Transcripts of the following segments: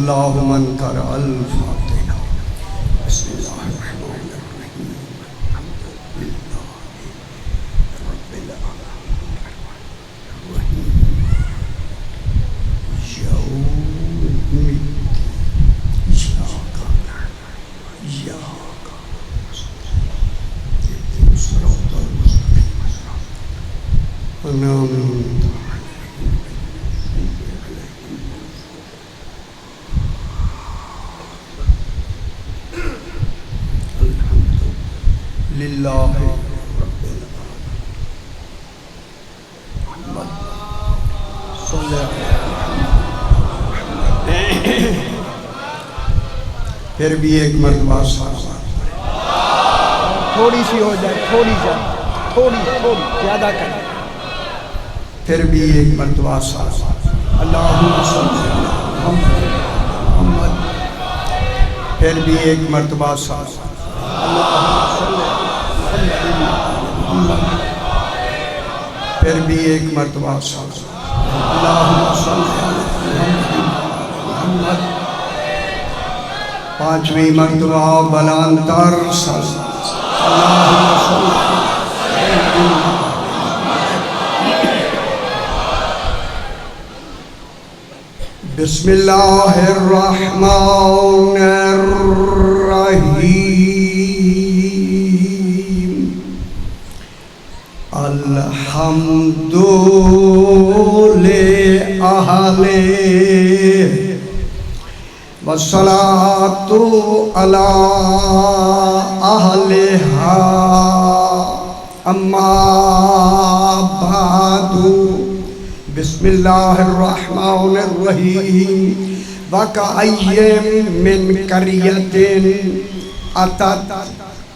अल्लाहुम्मा कर अल फातिहा। बिस्मिल्लाहिर्रहमानिर्रहीम। रब्बिल लिल्लाहि रब्बिल फिर भी एक मरतबा थोड़ी सी हो जाए, थोड़ी ज़्यादा कर। फिर भी एक मरतबा अल्लाहुम्मा सल्ली अला मुहम्मद। फिर भी एक मरतबा फिर भी एक मरतबा अल्लाहुम्मा सल्ली अला मुहम्मद। पांचवी मरतबा बलांतर अल्लाहुम्मा सल्ली बिस्मिल्लाहिर्रहमानिर्रहीम। अल्हम्दुलिल्लाहि अहले वस्सलातु अला अहलिहा अम्मा बादु। बिस्मिल्लाहिर्रहमानिर्रहीम। वकअय्यिम मिन क़रियतिन अतत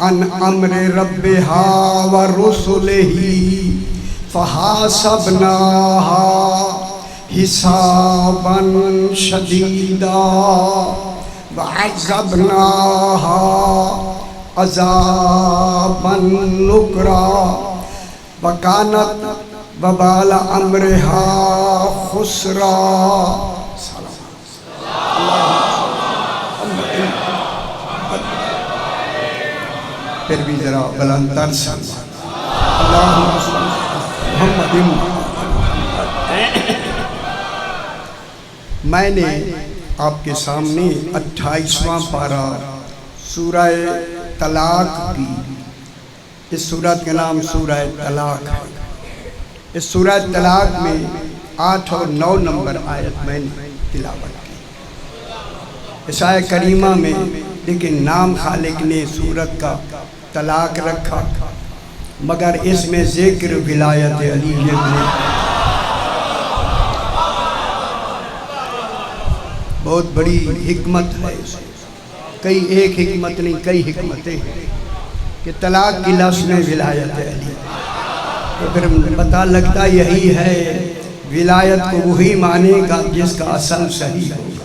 अन अम्रि रब्बिहा व रुसुलिही फहासबनाहा हिसाबन शदीदा वअज़्ज़बनाहा अज़ाबन नुकरा वकानत वबाल अम्रिहा खुसरा। फिर भी जरा बुलंदतर मैंने आपके सामने 28वां पारा सूरह तलाक की। इस सूरत का नाम सूरह तलाक है। इस सूरह तलाक में 8 और 9 नंबर आयत मैंने तिलावत की। इस आयत करीमा में लेकिन नाम खालिक ने सूरत का तलाक रखा, मगर इसमें जिक्र विलायत अली ने बहुत बड़ी हिकमत है। कई एक हिकमत नहीं, कई हिकमतें हैं कि तलाक की लफ्ज़ में विलायत अली। तो फिर पता लगता यही है विलायत को वही मानेगा जिसका असल सही होगा।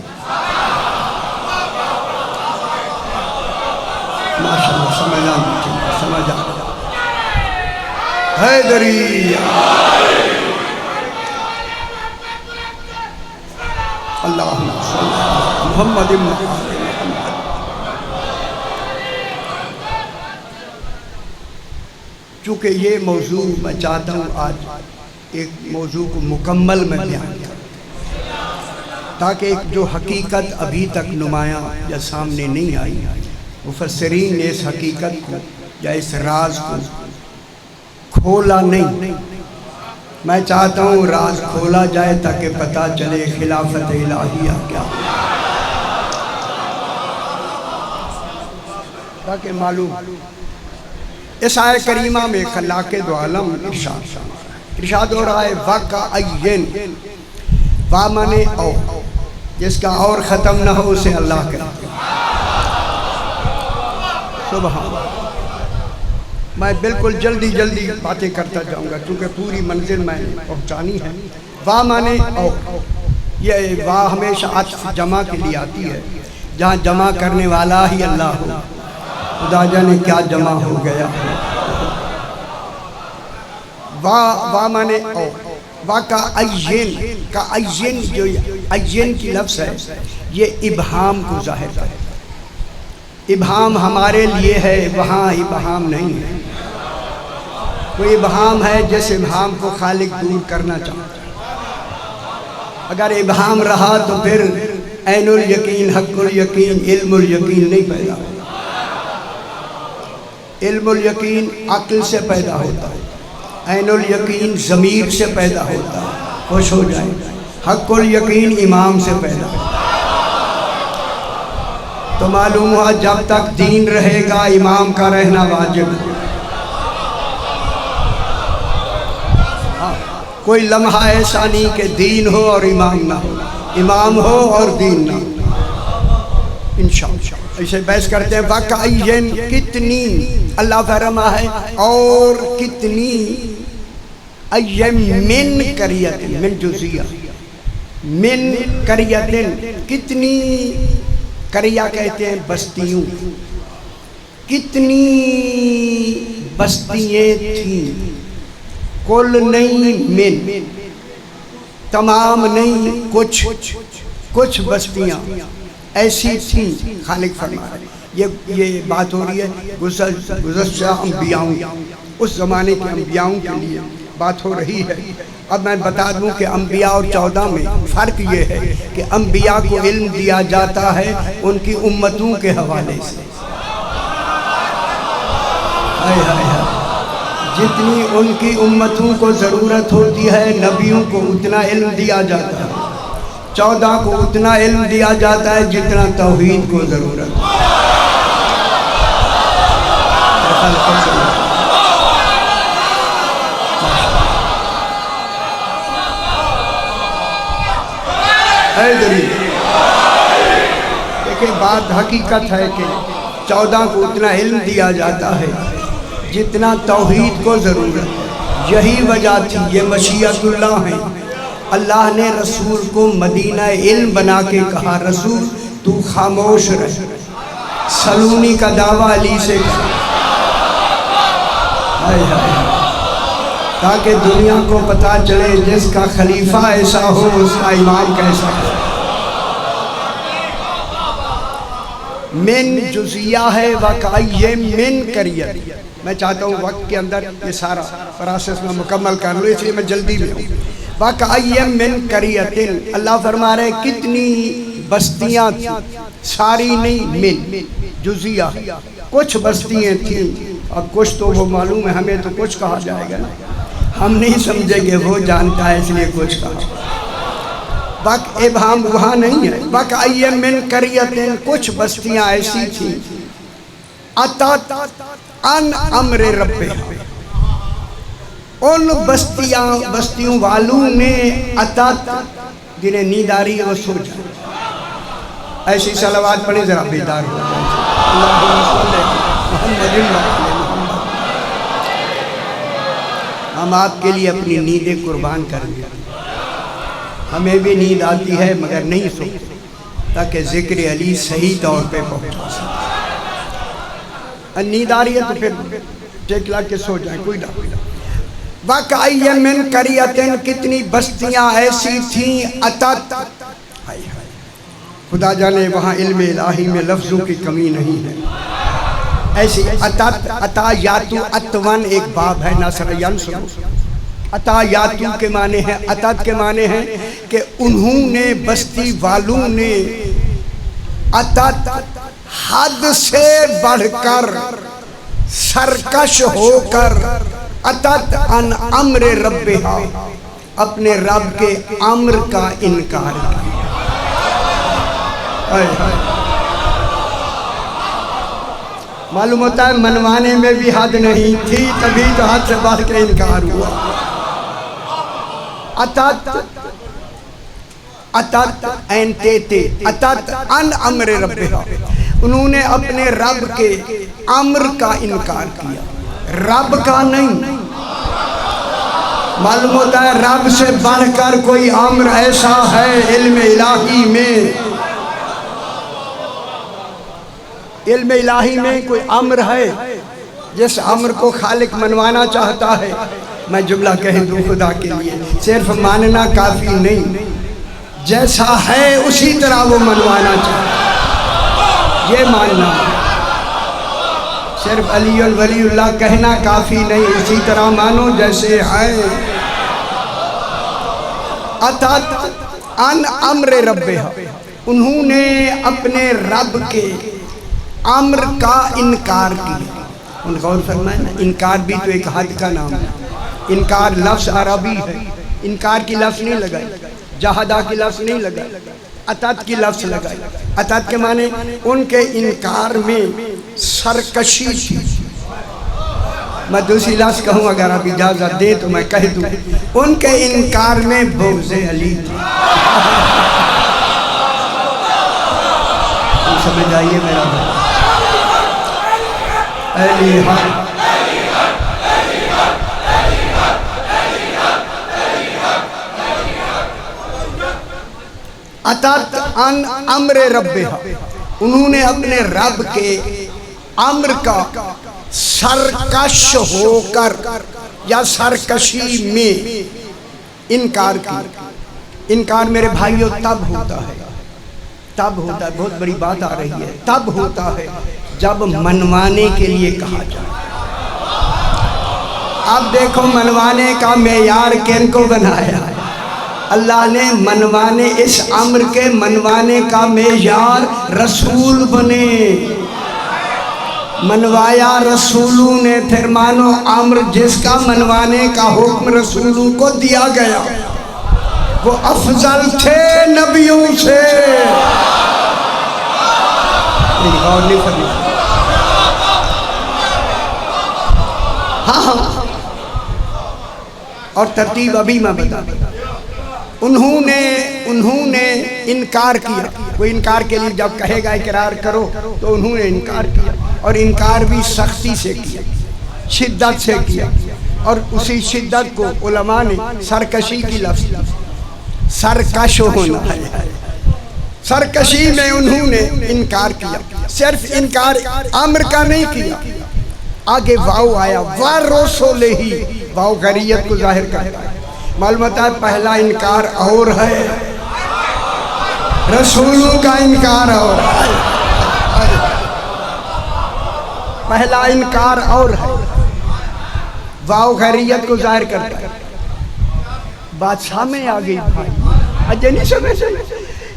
माशाअल्लाह समझा हैदरी अल्लाहुम्मा सल्ली अला मुहम्मद। चूँकि ये मौजू मैं चाहता हूँ आज एक मौजू को मुकम्मल में बयान करूँ, ताकि एक जो हकीकत अभी तक नुमायाँ या सामने नहीं आई, मुफस्सिरीन ने इस हकीकत को या इस राज को खोला नहीं। मैं चाहता हूँ राज खोला जाए ताकि पता चले खिलाफत इलाहिया क्या, ताकि मालूम। इस आयत करीमा में खलाक़े दो आलम इरशाद हो रहा है वकअय्यिन। वा माने और, जिसका और ख़त्म न हो उसे अल्लाह कहते हैं। सुभान। मैं बिल्कुल जल्दी बातें करता जाऊंगा क्योंकि पूरी मंजिल मैंने पहुंचानी है। वाह माने और, ये वाह हमेशा अत्फ जमा के लिए आती है, जहाँ जमा करने वाला ही अल्लाह हो। खुदा जाने क्या जमा हो गया। वाह माने और, वाह का अय्यन जो अय्यन की लफ्ज़ है, ये इबहाम को जाहिर करे। इबहाम हमारे लिए है, वहाँ इबहाम नहीं है। कोई इबहाम है जिस इबहाम को खालिक दूर करना चाहता है। अगर इबहाम रहा तो फिर ऐनुल यकीन, हक़्क़ुल यकीन, इल्मुल यकीन नहीं पैदा होगा। इल्मुल यकीन अक्ल से पैदा होता है, ऐनुल यकीन ज़मीर से पैदा होता है, खुश हो जाए। हक़्क़ुल यकीन इमाम से पैदा होता है। तो मालूम हुआ जब तक दीन रहेगा इमाम का रहना वाजिब है। कोई लम्हा ऐसा नहीं कि दीन हो और इमाम ना हो, इमाम हो और दीन ना हो। इंशाअल्लाह ऐसे बहस करते हैं। वाक़ईन कितनी, अल्लाह फरमा है और कितनी, अय्यम मिन करियतिन, मिन जुज़िया, मिन करियतिन, कितनी, करिया कहते हैं बस्तियों, कितनी बस्तियाँ थीं। कुल नहीं, मिन, तमाम नहीं, कुछ बस्तियाँ ऐसी थीं। खालिक फरमा रहे ये बात हो रही है गुज़श्ता अंबियाओं, उस ज़माने के अंबियाओं के लिए बात हो रही है। अब मैं बता दूं कि अंबिया और 14 में फ़र्क ये है कि अंबिया को इल्म दिया जाता है उनकी उम्मतों के हवाले से। हाय हाय हाय, जितनी उनकी उम्मतों को ज़रूरत होती है नबियों को उतना इल्म दिया जाता है। 14 को उतना इल्म दिया जाता है जितना तौहीद को ज़रूरत है। देखिए बात हकीकत है कि 14 को उतना इल्म दिया जाता है जितना तौहीद को ज़रूरत है। यही वजह थी, ये मशीयतुल्लाह है। अल्लाह ने रसूल को मदीना इल्म बना के कहा, रसूल तू खामोश रह, सलूनी का दावा अली से कर, ताकि दुनिया को पता चले जिसका खलीफा ऐसा हो उसका इमाम कैसा हो। मिन जुज़िया है, वाक़ई मिन करियत। मैं चाहता हूँ वक्त के अंदर ये सारा प्रोसेस में मुकम्मल कर लूँ, इसलिए मैं जल्दी में हूँ। वाक़ई मिन करियतिन, अल्लाह फरमा रहे कितनी बस्तियाँ थी, सारी नहीं, मिन जुज़िया, कुछ बस्तियाँ थीं। अब कुछ तो वो मालूम है, हमें तो कुछ कहा जाएगा ना, हम नहीं समझेंगे, वो जानता है इसलिए कुछ कहा। बाकी इबहाम वहाँ नहीं है। वाक़ई मिन करियतिन, कुछ बस्तियाँ ऐसी थीं, अतात अन अम्रे रब्बे, उन बस्तियों वालों ने, अतात जिन्हें नींद आ रही है वो सो जाए। ऐसी सलावात पढ़े जरा बेदार हो जाए। हम आपके लिए अपनी नींदें कुर्बान करेंगे। हमें भी नींद आती है मगर नहीं सोते, ताकि ज़िक्र अली सही तौर पे पहुँचा सके। नींद आ रही है तो फिर टेकला के सो जाए, कोई ना। वाक़ई मिन करियतिन, कितनी बस्तियाँ ऐसी थीं, अतात, खुदा जाने वहाँ इल्म इलाही में लफ्ज़ों की कमी नहीं है। ऐसी अतात, अता यातु अतवन एक बाब है नासरयन सुनो। अता यातु के माने हैं, अतात के माने हैं कि उन्होंने, बस्ती वालों ने, अतात हद से बढ़कर, सरकश होकर, अतात अन अम्रे रब्बिहा, अपने रब के अम्र का इनकार किया। मालूम होता है मनवाने में भी हद नहीं थी, तभी तो हद से बढ़ के इनकार हुआ। अतात अतात एनते अतात अन अम्रे रब्बिहा, उन्होंने अपने रब के अम्र का इनकार किया, रब का नहीं। मालूम होता है रब से बढ़कर कोई अम्र ऐसा है इल्म इलाही में, इल्म इलाही में कोई अम्र है जिस अम्र को खालिक मनवाना चाहता है। मैं जुमला कह दूँ खुदा के लिए, सिर्फ मानना काफ़ी नहीं, जैसा है उसी तरह वो मनवाना चाहिए, ये मानना। सिर्फ अली और वलीउल्लाह कहना काफ़ी नहीं, उसी तरह मानो जैसे है। अतात अन अम्र रब्बिहा, उन्होंने अपने रब के अम्र का इनकार किया। उन गौर फरमाए ना, इनकार भी तो एक हद का नाम है। इनकार लफ्ज़ अरबी है, इनकार की लफ्ज़ नहीं लगाई, जहादा की लफ्ज़ नहीं लगाई, अतात की लफ्ज़ लगाई। अतात के माने उनके इनकार में सरकशी थी। मैं दूसरी लफ्ज़ कहूँ अगर आप इजाज़त दे तो मैं कह दूँ, उनके इनकार में बुग़्ज़ अली थी। समझ आइए मेरा भाई, अली हक अतात अन अम्र रब्बिहा, उन्होंने अपने रब के अम्र का सरकश होकर या सरकशी में इनकार किया। इनकार मेरे भाइयों तब होता है, तब होता है, बहुत बड़ी बात आ रही है, तब होता है जब मनवाने के लिए कहा जाए। अब देखो मनवाने का मेयार किन को बनाया है? अल्लाह ने मनवाने, इस अम्र के मनवाने का मेयार रसूल बने, मनवाया रसूलों ने। फिर मानो अम्र जिसका मनवाने का हुक्म रसूलों को दिया गया, वो अफजल थे नबियों से। हाँ, और तरतीब अभी मैं बता। उन्होंने इनकार किया। वो इनकार के लिए जब कहेगा इकरार करो, तो उन्होंने इनकार किया, और इनकार भी सख्ती से किया, शिद्दत से किया। और उसी शिद्दत को उलमा ने सरकशी की लफ्ज़, सरकश होना है, सरकशी में उन्होंने इनकार किया। सिर्फ इनकार अम्र का नहीं किया, आगे वाव आया, वरसुलिही, वाव गरीयत को जाहिर करता है। मालूम होता है पहला इनकार और है, रसूलों का इनकार और है, पहला इनकार और है, वाव गरीयत को जाहिर करता है। बादशाह में आ गई भाई, अजय नहीं समझ।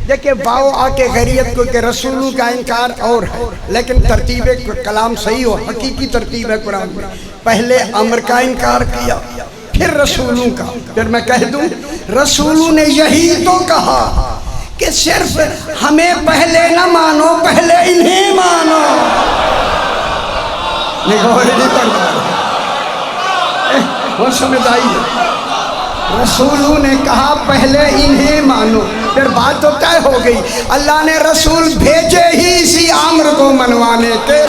देखिए वाव आके गरीयत को के रसूलों का इनकार और है, लेकिन तरतीब कलाम सही हो, हकीकी तरतीब है कुरान में। पहले अम्र का इनकार किया, फिर रसूलों का। फिर मैं कह दूं, रसूलों ने यही तो कहा कि सिर्फ हमें पहले न मानो, पहले इन्हें मानो। वो समझ आई, रसूलों ने कहा पहले इन्हें मानो, फिर बात तो तय हो गई। अल्लाह ने रसूल भेजे ही इसी अम्र को मनवाने के।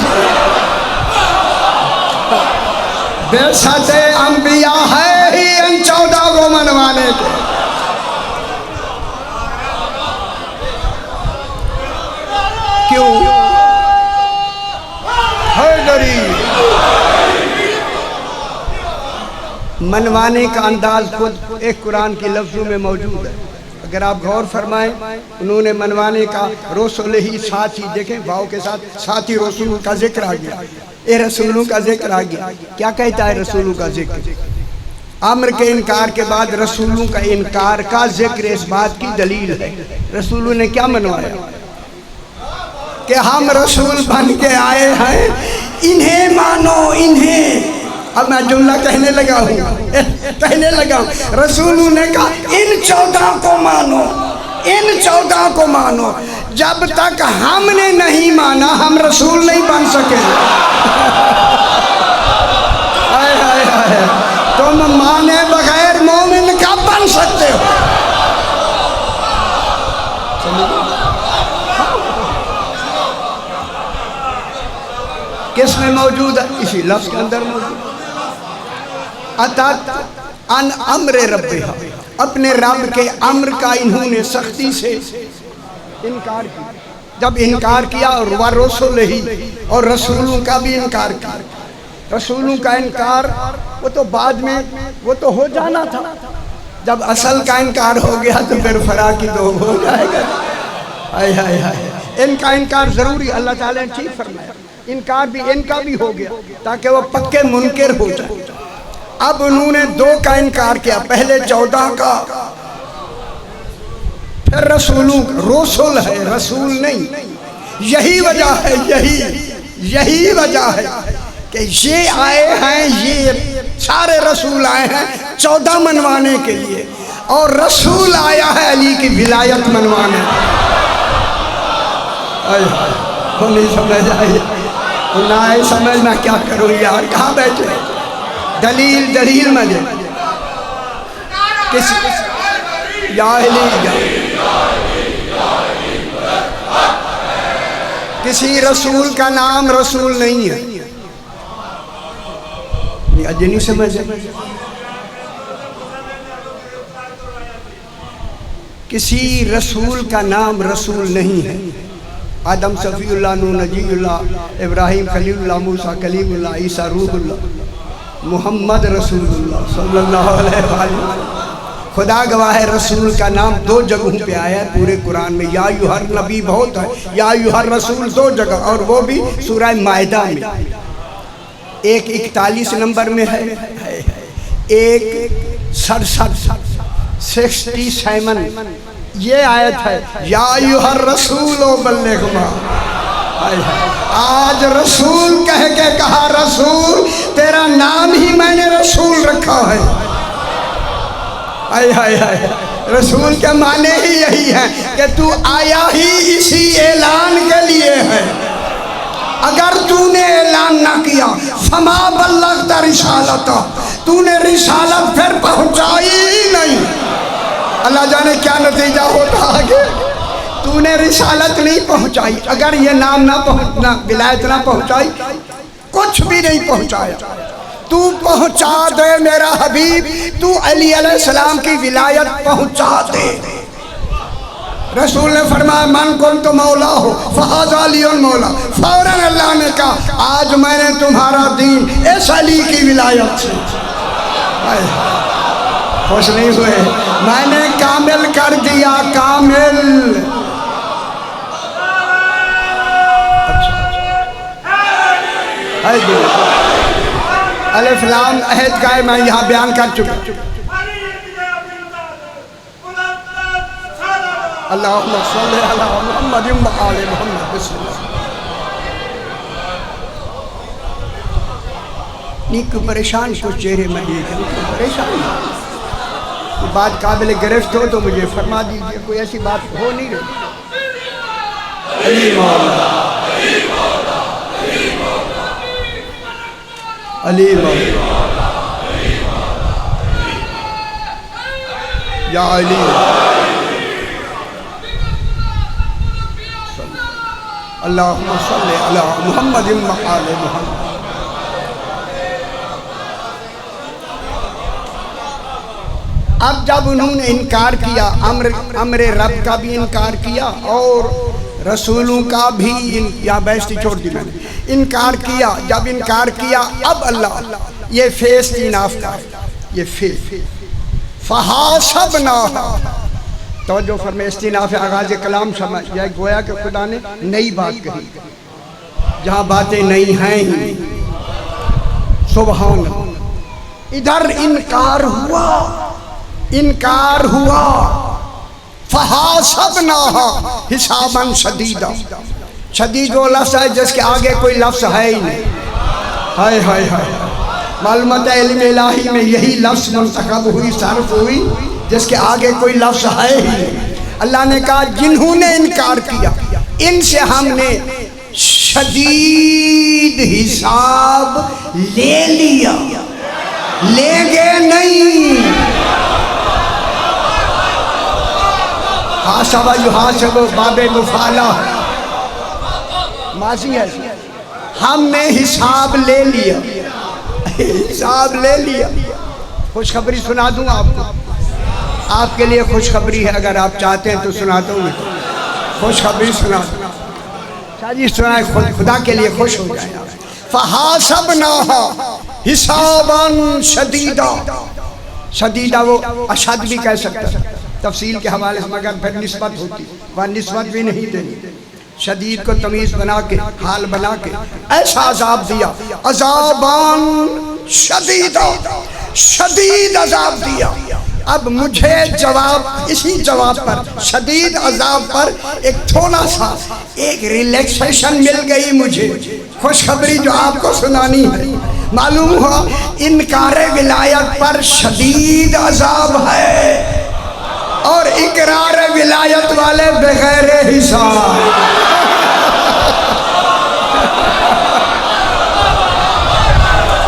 बेशत अंबिया है ही इन 14 को मनवाने के। क्यों? मनवाने का अंदाज खुद एक कुरान के लफ्ज़ों में मौजूद है। अगर आप गौर फरमाएं, उन्होंने मनवाने का रसूल ही साथ ही, देखें भाव के साथ ही रसूल का जिक्र आ गया, ये रसूलों का जिक्र आ गया। क्या कहता है रसूलों का जिक्र? अम्र के इनकार के बाद रसूलों का इनकार का जिक्र इस बात की दलील है। रसूलों ने क्या मनवाया कि हम रसूल बन के आए हैं, इन्हें मानो, इन्हें। अब मैं जुमला कहने लगा हूँ, रसूलों ने कहा इन 14 को मानो, इन 14 को मानो। जब तक हमने नहीं माना, हम रसूल नहीं बन सके। तुम माने बगैर मोमिन कब बन सकते हो? किस में मौजूद है? इसी लफ्ज़ के अंदर मौजूद। अतात अन अम्र रब्बिहा, अपने रब के अम्र का इन्होंने सख्ती से इनकार किया। जब इनकार किया, और वरसुलिही, और रसूलों का भी इनकार किया। रसूलों का इनकार वो तो बाद में, वो तो हो जाना था, जब असल का इनकार हो गया तो फिर फरा की दो हो जाएगा। हाय हाय हाय, इनका इनकार जरूरी, अल्लाह ताला ने ठीक फरमाया, इनकार भी इनका भी हो गया ताकि वो पक्के मुनकिर हो जाए। अब उन्होंने 2 का इनकार किया, पहले 14 का, फिर रसूलों, रसूल है रसूल नहीं। यही वजह है, यही वजह है कि ये आए हैं, ये सारे रसूल आए हैं 14 मनवाने के लिए, और रसूल आया है अली की विलायत मनवाने। वो नहीं समझ आई, ना आए समझ, मैं क्या करूँ यार, कहाँ बैठे, दलील मजे किस किसी रसूल का नाम रसूल नहीं है, अजय नहीं समझ। किसी रसूल का नाम रसूल नहीं है। आदम सफ़ीउल्लाह, नूह नजीउल्लाह, इब्राहिम खलीलुल्लाह, मूसा कलीमुल्लाह, ईसा रूहुल्लाह, मोहम्मद रसूलुल्लाह सल्लल्लाहु अलैहि वसल्लम। खुदा गवाह है, रसूल का नाम 2 जगहों पे आया है पूरे कुरान में। या अय्युहर नबी बहुत है, या अय्युहर रसूल 2 जगह, और वो भी सूरह माइदा में। एक 41 नंबर में है, एक 67 ये आयत है, या अय्युहर रसूल बल्लिग़ मा। आज रसूल कह के कहा, रसूल तेरा नाम ही मैंने रसूल रखा है। हाय हाय हाय, रसूल के माने ही यही है कि तू आया ही इसी ऐलान के लिए है। अगर तूने ऐलान ना किया, फमा बल्लग़्ता रिसालता, तूने रिसालत फिर पहुंचाई ही नहीं। अल्लाह जाने क्या नतीजा होता आगे। तूने रिसालत नहीं पहुंचाई, अगर ये नाम ना पहुंचना, विलायत ना पहुंचाई, कुछ भी नहीं पहुंचाया। तू पहुंचा दे मेरा हबीब, तू अली अलैहिस्सलाम की विलायत पहुंचा दे। रसूल ने फरमाया, मन कुन तो मौला हो फहाज़ा अलीउल मौला। फौरन अल्लाह ने कहा, आज मैंने तुम्हारा दीन इस अली की विलायत से। खुश नहीं हुए, मैंने कामिल कर दिया, कामिल। अलिफ लाम अहद का मैं यहाँ बयान कर चुका। अल्लाहुम्मा सल्ली अला मुहम्मद व आले मुहम्मद। बिस्मिल्लाह। नीक परेशान को चेहरे में देख, परेशान बात काबिल गिरफ्त हो तो मुझे फरमा दीजिए, कोई ऐसी बात हो नहीं रही। अली मौला, अली मौला, या अली, अल्लाहुम्मा सल्ली अला मुहम्मद व आले मुहम्मद। अब जब उन्होंने इनकार किया, अम्र रब का भी इनकार किया और रसूलों का भी, या बेइज्जती छोड़ दी मैंने, इनकार किया। जब इनकार किया, अब अल्लाह ये फेस इनाफ का, ये फेस फहासबना, तो जो फरमाया इस्तिनाफ आगाज कलाम समझ जाए, गोया कि खुदा ने नई बात कही, जहाँ बातें नई हैं ही। सुभान, इधर इनकार हुआ, इनकार हुआ, फहासबनाहा हिसाबन शदीदा। शदीद वो लफ्ज़ है जिसके आगे कोई लफ्ज़ है ही नहीं। हाय हाय हाय, मालूमात इल्म इलाही में यही लफ्ज़ मुंतखब हुई, सर्फ हुई, जिसके आगे कोई लफ्ज़ है ही नहीं। अल्लाह ने कहा, जिन्होंने इनकार किया, इनसे हमने शदीद हिसाब ले लिया, लेंगे नहीं। हासबा युहासब बाबे मुफाला माजी है, हमने हिसाब ले लिया, हिसाब ले लिया। खुशखबरी सुना दूं आपको, आपके लिए खुशखबरी है, अगर आप चाहते हैं तो सुनाता हूँ। खुशखबरी सुना शादी सुनाए, खुदा के लिए खुश हो जाए। फहासबनाहा हिसाबन शदीदा, शदीदा वो अशद भी कह सकता है तफसील के हवाले से, मगर फिर निस्बत होती, वह निस्बत भी नहीं देनी। शदीद को तमीज बना के, हाल बना के ऐसा अजाब दिया, अजाबान शदीदा, शदीद अजाब दिया। अब मुझे जवाब, इसी जवाब पर, शदीद अजाब पर एक थोड़ा सा एक रिलैक्सेशन मिल गई मुझे, खुशखबरी जो आपको सुनानी है। मालूम हुआ इनकारे विलायत पर शदीद अजाब है और इकरार विलायत वाले बगैर हिसाब।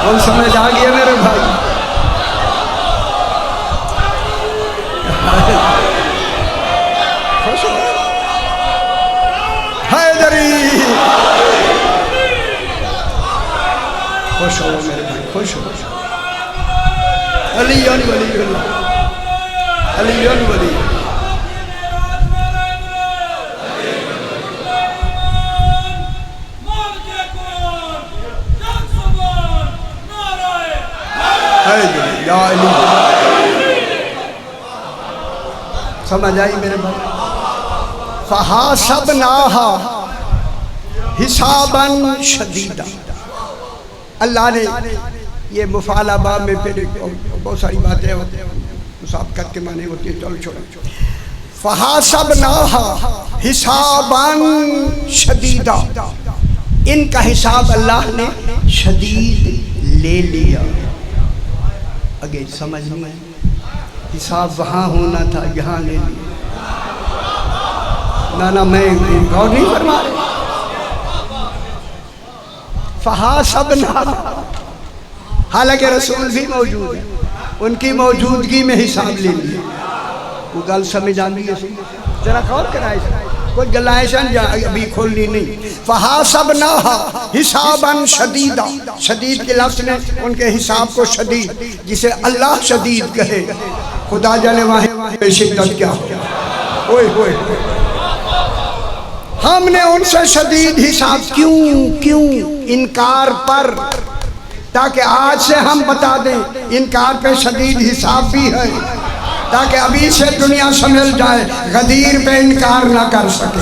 कौन समझ आ गया मेरे भाई? हैदरी खुश हो मेरे भाई, खुश हो। अली वली अली वली समझ आई मेरे भाई? फहासबनाहा हिसाबन शदीदा। अल्लाह ने ये मुफालाबा में फिर बहुत सारी बातें होती हैं, मुसाबकत के माने होती है, चलो छोड़ो। फहासबनाहा हिसाबन शदीदा, इनका हिसाब अल्लाह ने शदीद ले लिया। आगे समझ में हिसाब वहाँ होना था, यहाँ ले लिया। ना मैं गौर नहीं फरमा रहे। फहासबना, हालांकि रसूल भी मौजूद है, उनकी मौजूदगी में हिसाब ले लिया। वो गल समझ आती है, जरा गौर कराए, कोई गलायशन अभी खोलनी नहीं। फहासबना हिसाबन शदीदा, शदीद के लफ्ज़ ने उनके हिसाब को शदीद, जिसे अल्लाह शदीद कहे, खुदा जाने वहाँ शिद्दत क्या हो। ओए होए, हमने उनसे शदीद हिसाब क्यों इनकार पर, ताकि आज से हम बता दें इनकार पे शदीद हिसाब भी है, ताकि अभी से दुनिया समझ जाए गदीर पे इनकार ना कर सके।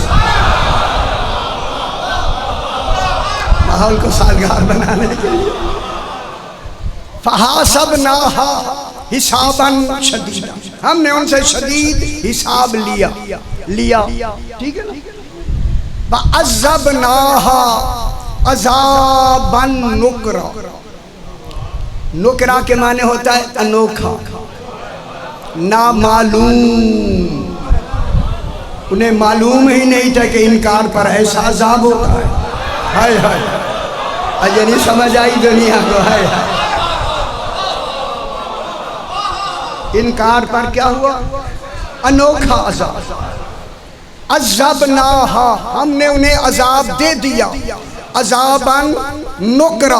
माहौल को साजगार बनाने के लिए फहासबनाहा हिसाबन शदीदा, हमने उनसे शदीद हिसाब लिया, ठीक है ना। वअज़्ज़बनाहा अज़ाबन नुकरा, नुकरा के माने होता है अनोखा, ना मालूम। उन्हें मालूम ही नहीं था कि इनकार पर ऐसा अज़ाब होता है। हाय हाय, अजय नहीं समझ आई दुनिया को। हाय हाय, इनकार पर क्या हुआ? अनोखा अज़ाब। अज़्ज़बनाहा, हमने उन्हें अज़ाब दे दिया, अज़ाबन नुकरा,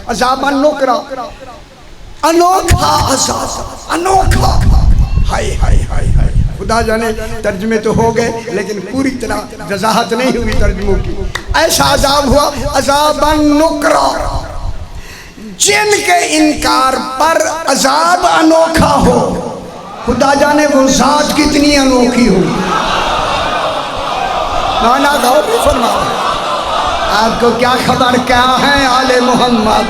अज़ाबन नुकरा, अनोखा अज़ाब, अनोखा। हाय हाय हाय हाय, खुदा जाने तर्जमे तो हो गए लेकिन पूरी तरह वजाहत नहीं हुई तर्जमों की। ऐसा अज़ाब हुआ, अज़ाबन नुकरा, जिनके इनकार पर अज़ाब अनोखा हो, खुदा जाने वो ज़ात कितनी अनोखी हो। नाना गौर नहीं फरमा, आपको क्या खबर क्या है आले मोहम्मद।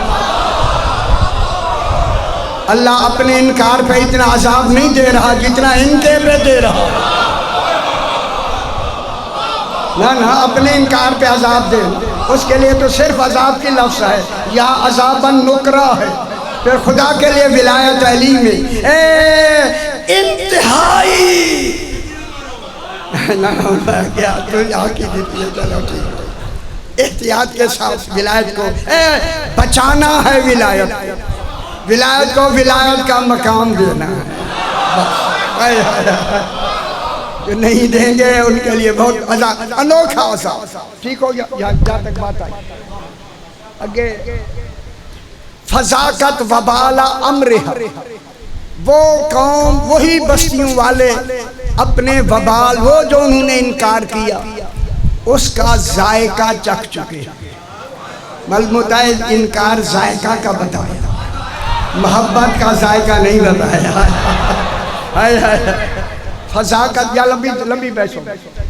अल्लाह अपने इनकार पे इतना अज़ाब नहीं दे रहा जितना इनके पे दे रहा। ना अपने इनकार पे अज़ाब दे, उसके लिए तो सिर्फ अज़ाब की लफ्ज़ है, या अज़ाबन नुकरा है। फिर खुदा के लिए विलायत अली में इंतहाई ना क्या तो आके देती है। चलो ठीक है, एहतियात के साथ विलायत को बचाना है, विलायत को विलायत का मकाम देना है। जो नहीं देंगे उनके लिए बहुत अज़ाब, अनोखा अज़ाब। ठीक हो गया, यहाँ तक बात आई। आगे फज़ाकत वबाला अम्रिहा, वो कौम, वही बस्तियों वाले अपने वबाल, वो जो उन्होंने इनकार किया उसका जायका चख चुके। मालूम होता है इनकार जायका का बताया। मोहब्बत का जायका नहीं बताया। हाय हाय फजाकत या लंबी लंबी बैठो।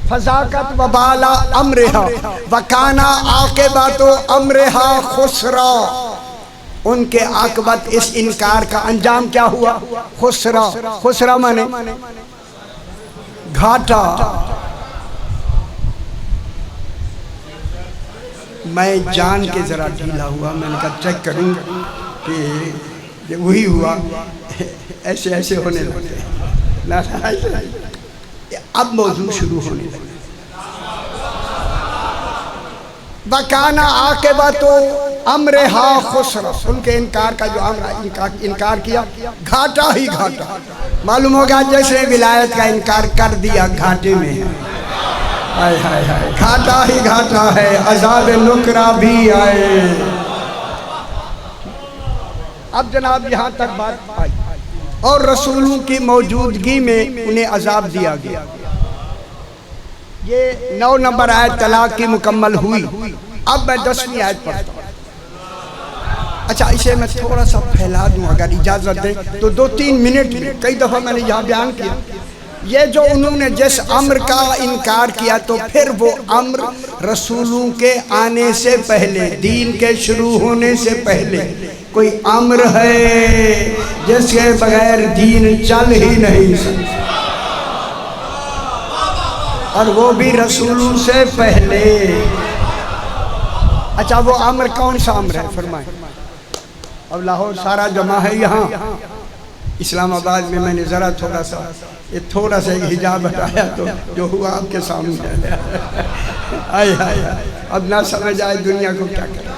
फजाकत वबाला अमरेहा वकाना आक़िबतु अमरेहा खुसरा। उनके आकबत इस इनकार का अंजाम क्या हुआ? खुसरा। खुसरा माने घाटा। मैं जान के जरा ढीला हुआ, मैंने कहा चेक करूं कि वही हुआ। ऐसे ऐसे होने लगे ना, अब मौजूद शुरू होने लगे। वकाना आक़िबतु अमरेहा खुसरा। उनके इनकार का जो अमर इनकार किया घाटा ही घाटा। मालूम होगा जैसे विलायत का इनकार कर दिया घाटे में है। हाय हाय हाय घाटा ही घाटा है, अज़ाब नुकरा भी आए। अब जनाब यहाँ तक बात आई और रसूलों की मौजूदगी में उन्हें अजाब दिया गया। ये 9 नंबर आयत तलाक की मुकम्मल हुई। अब मैं 10वीं आयत पढ़ता हूँ। अच्छा इसे मैं थोड़ा सा फैला दूं अगर इजाज़त दे तो 2-3 मिनट में। कई दफ़ा मैंने यहाँ बयान किया ये जो उन्होंने जिस अम्र का इनकार किया तो फिर वो अम्र रसूलों के आने से पहले, दीन के शुरू होने से पहले कोई अम्र है जिसके बगैर दीन चल ही नहीं सकता, और वो भी रसूलों से पहले। अच्छा वो अम्र कौन सा अम्र है फरमाएं। अब लाहौर सारा जमा है यहाँ, इस्लामाबाद में मैंने ज़रा थोड़ा सा एक हिजाब हटाया तो जो हुआ आपके सामने है। हाय हाय अब ना समझ आए दुनिया को क्या करें।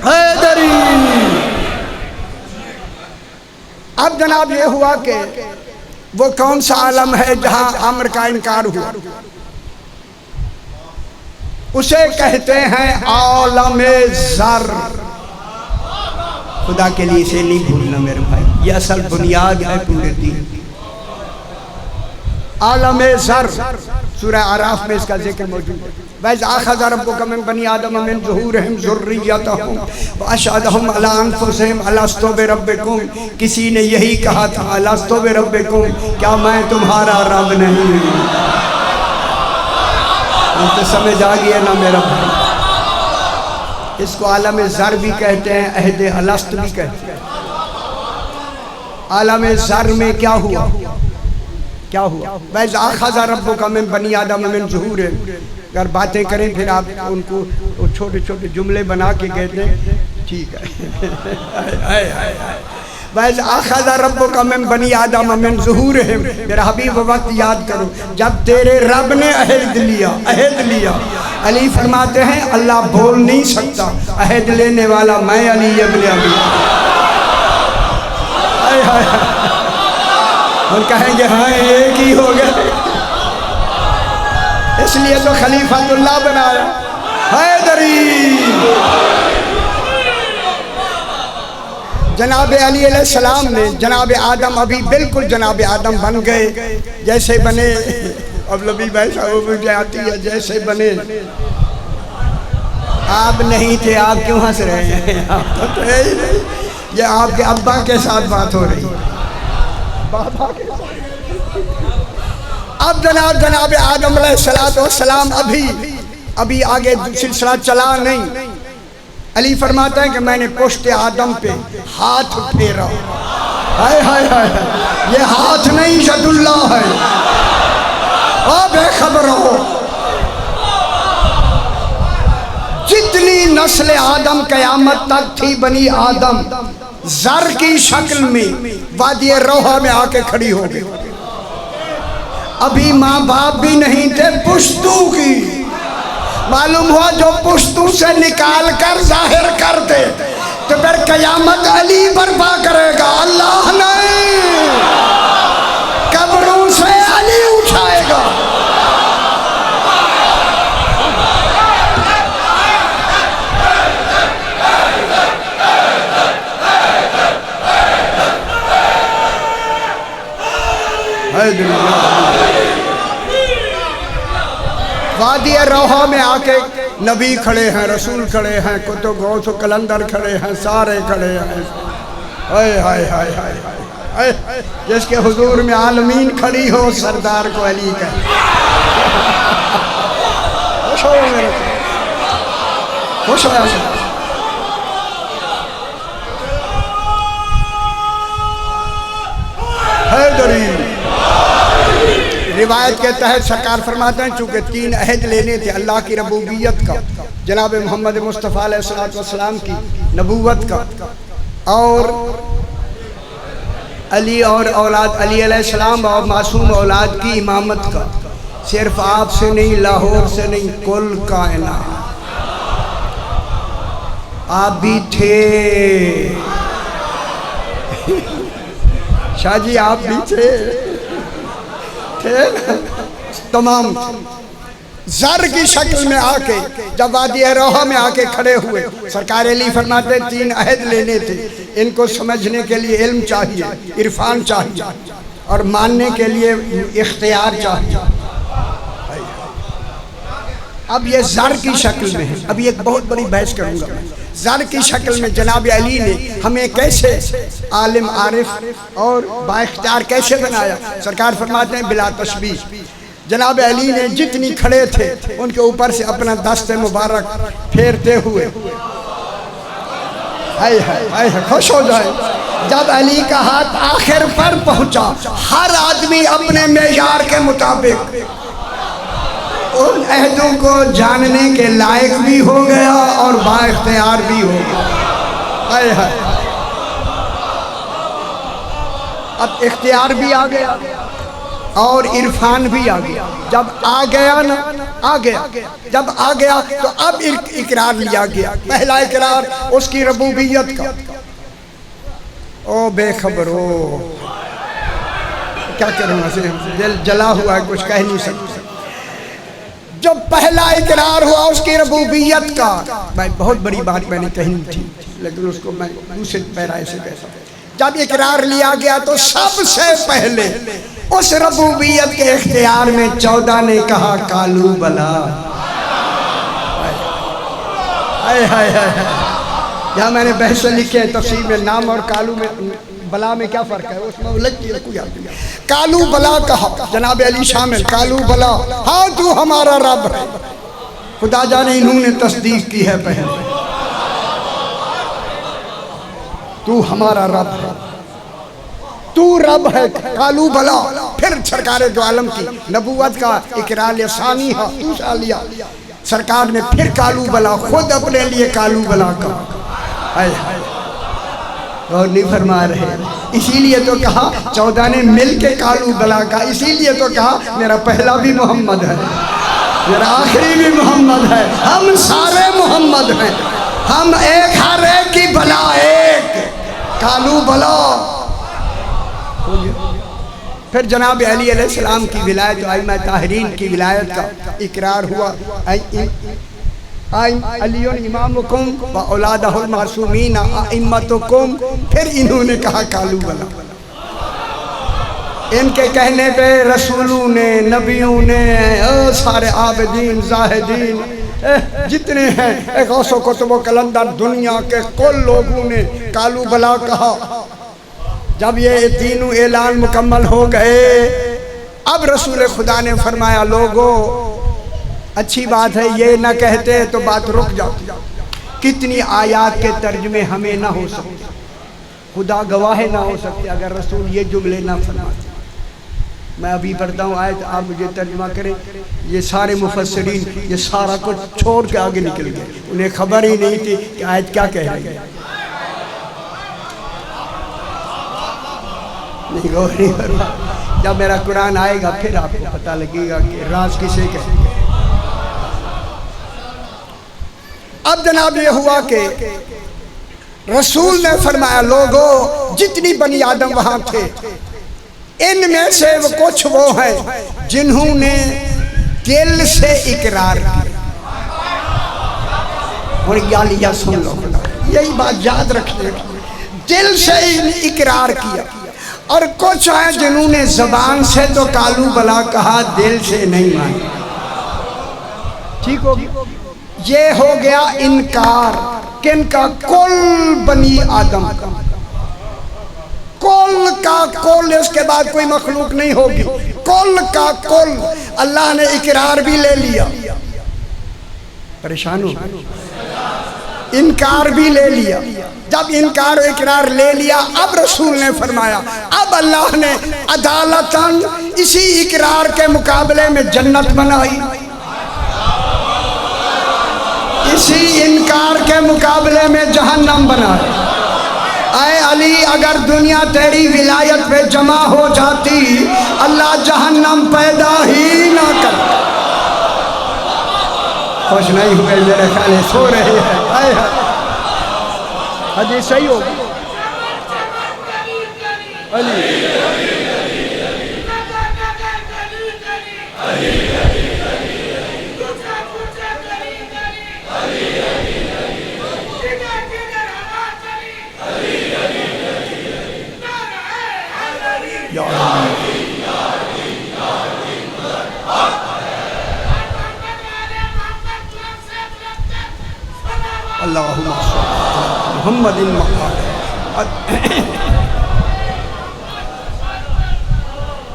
हैदरी अब जनाब ये हुआ कि वो कौन सा आलम है जहां अम्र का इनकार हुआ, उसे कहते हैं आलमे ज़र। खुदा के लिए इसे नहीं भूलना मेरे भाई, ये असल बुनियाद है पूरे दीन की। आलमे ज़र सूरह आराफ में इसका जिक्र मौजूद है। वैज़ अख़ज़ रब्बुका मिन बनी आदम मिन ज़ुहूरिहिम ज़ुर्रिय्यतहुम व अशहदहुम अला अनफुसिहिम अलस्तु बिरब्बिकुम। किसी ने यही कहा था अलस्तु बिरब्बिकुम, क्या मैं तुम्हारा रब नहीं हूँ? तो समझ आ गया ना मेरा भाई। इसको आलम ज़र भी कहते हैं, अहद अलस्त भी कहते हैं। आलम ज़र में क्या हुआ? क्या हुआ? वैज़ अख़ज़ रब्बुका मिन बनी आदम मिन ज़ुहूरिहिम। अगर बातें करें फिर आप उनको छोटे छोटे जुमले बना के कहते हैं, ठीक है। वैज़ अख़ज़ रब्बुका मिन बनी आदम मिन ज़ुहूरिहिम। मेरा हबीब वक्त याद करो जब तेरे रब ने अहद लिया। अली फरमाते हैं अल्लाह बोल नहीं सकता, अहद लेने वाला मैं अली इब्न अबी। हम कहेंगे हाँ एक ही हो गए, इसलिए तो खलीफतुल्लाह बनाया हैदरी। जनाब अली अलैहिस्सलाम ने जनाब आदम अभी बिल्कुल जनाब आदम बन गए जैसे बने। अब लबी भाई साहब मुझे आती है जैसे बने। आप नहीं थे, आप क्यों हंस रहे हैं? आप तो है ही नहीं। ये आपके अब्बा के साथ बात हो रही है, बाबा के साथ। अब जनाब आदम अलैहिस्सलाम अभी आगे सिलसिला चला नहीं। अली फरमाता है कि मैंने पुश्त आदम पे हाथ फेरा। हाय हाय हाय, ये हाथ नहीं यदुल्लाह है। ओ बेखबर हो, जितनी नस्ल आदम कयामत तक थी बनी आदम ज़र की शक्ल में वादी रोहा में आके खड़ी हो गई। अभी माँ बाप भी नहीं थे, पुश्तू की। मालूम हुआ जो पुश्तू से निकाल कर जाहिर कर दे तो फिर कयामत अली बर्पा करेगा। अल्लाह नहीं, कब्रों से अली उठाएगा। वादी रोहा में आके नबी खड़े हैं, रसूल खड़े हैं, कुतुब गौस कलंदर खड़े हैं, सारे खड़े हैं। हाय हाय हाय हाय हाय, जिसके हुजूर में आलमीन खड़ी हो, सरदार को अली का खुश हो, मेरे खुश हो। हैदरी रिवायत के तहत सरकार फरमाते हैं, चूँकि 3 अहद लेने थे, अल्लाह की रबूबियत का, जनाब मोहम्मद मुस्तफ़ा अलैहिस्सलाम की नबूवत का, और अली और औलाद अली अलैहिस्सलाम और मासूम औलाद की इमामत का। सिर्फ आपसे नहीं, लाहौर से नहीं, कुल कायनात आप भी थे। शाह जी आप भी थे तमाम ज़र की शक्ल में आके जब वादी रोहा में आके खड़े हुए, सरकार अली फरमाते 3 अहद लेने थे। इनको समझने के लिए इल्म चाहिए, इरफान चाहिए, और मानने के लिए इख्तियार चाहिए। अब ये ज़र की शक्ल में है। अब एक बहुत बड़ी बहस करूँगा मैं। ज़र की शक्ल में जनाब अली ने हमें कैसे आलिम आरिफ और बाइख्तियार कैसे बनाया। सरकार फरमाते हैं बिला तशबीह, जनाब अली ने जितनी खड़े थे उनके ऊपर से अपना दस्त मुबारक फेरते हुए, हाय हाय हाय खुश हो जाए, जब अली का हाथ आखिर पर पहुंचा, हर आदमी अपने मेयार के मुताबिक उन अहदों को जानने के लायक भी हो गया और बाइख्तियार भी हो गया। हाय हाय, अब इख्तियार भी आ गया और इरफान भी आ गया। जब आ गया ना, आ गया, जब आ गया तो अब इकरार लिया गया। पहला इकरार उसकी रबूबियत का। ओ बेखबर हो, क्या करूँगा, दिल जला हुआ है, कुछ कह नहीं सकता। जब पहला इकरार हुआ उसकी रबूबियत का, भाई बहुत बड़ी बात मैंने कही थी, लेकिन उसको मैं दूसरे पैराए से कह सकता। जब इकरार लिया गया तो सबसे पहले उस रबूबियत के इख्तियार में 14 ने कहा कालू बला। हाय हाय हाय, यहाँ मैंने बहस लिखे हैं तफसीर में, नाम और कालू में बला में क्या फ़र्क है, उसमें उलझ के कोई आदमी। कालू बला कहा, जनाब अली शामिल, कालू बला, हाँ तू हमारा रब है। खुदा जाने इन्होंने तस्दीक की है पहले, तू हमारा रब है, तू रब है, कालू बला। फिर सरकार दो आलम की नबूवत का इकरार सानी है, दूसरा लिया सरकार ने, फिर कालू बला, खुद अपने लिए कालू बला का। हाय हाय, और नहीं फरमा रहे, इसीलिए तो कहा 14 ने मिल के कालू बला का, इसीलिए तो कहा मेरा पहला भी मोहम्मद है, मेरा आखिरी भी मोहम्मद है, हम सारे मोहम्मद हैं, हम एक, हर एक की बला एक, कालू बला। फिर जनाब अली अलैहिस्सलाम की विलायत, आइमा ताहरीन की विलायत का इकरार हुआ। अलियुन इमामुकुम व औलादहुल मासूमीन अइम्मतुकुम। फिर इन्होंने कहा कालू बला। इनके कहने पे रसूलों ने, नबियों ने, सारे आबिदीन जाहिदीन जितने हैं, गौसो कुतुब कलंदर, दुनिया के कुल लोगों ने कालू बला कहा। जब ये तीनों ऐलान मुकम्मल हो गए, अब रसूल खुदा ने फरमाया लोगों अच्छी बात है, ये ना कहते तो बात रुक जाती। कितनी आयात के तर्जमे हमें ना हो सकते, खुदा गवाह ना हो सकते अगर रसूल ये जुमले ना फरमाते। मैं अभी पढ़ता हूँ आयत, आप मुझे तर्जमा करें। ये सारे मुफस्सिरीन ये सारा कुछ छोड़ के आगे निकल गए, उन्हें खबर ही नहीं थी कि आयत क्या कह रही है। नहीं गौर नहीं करना, जब मेरा कुरान आएगा फिर आपको पता लगेगा कि राज किसे कहते हैं। अब जनाब ये हुआ कि रसूल ने फरमाया लोगों जितनी बनी आदम वहां थे, इनमें से वो कुछ वो है जिन्होंने दिल से इकरार किया। और या सुन लो, यही बात याद रखिए, दिल से इकरार किया। और कुछ है जिन्होंने जबान से तो कालू बला कहा, दिल से नहीं माना। ठीक होगी, ये हो गया इनकार किनका? कुल बनी आदम का, कुल का कुल, इसके बाद कोई मखलूक नहीं होगी, कुल का कुल। अल्लाह ने इकरार भी ले लिया, परेशान हो, इनकार भी ले लिया। जब इनकार और इकरार ले लिया, अब रसूल ने फरमाया, अब अल्लाह ने अदालतन इसी इकरार के मुकाबले में जन्नत बनाई, इसी इनकार के मुकाबले में जहन्नम बनाई। ऐ अली, अगर दुनिया तेरी विलायत पे जमा हो जाती, अल्लाह जहन्नम पैदा ही ना कर। खुश नहीं हुए मेरे ख्याल, सो रहे हैं। अजी सही हो अली। मोहम्मद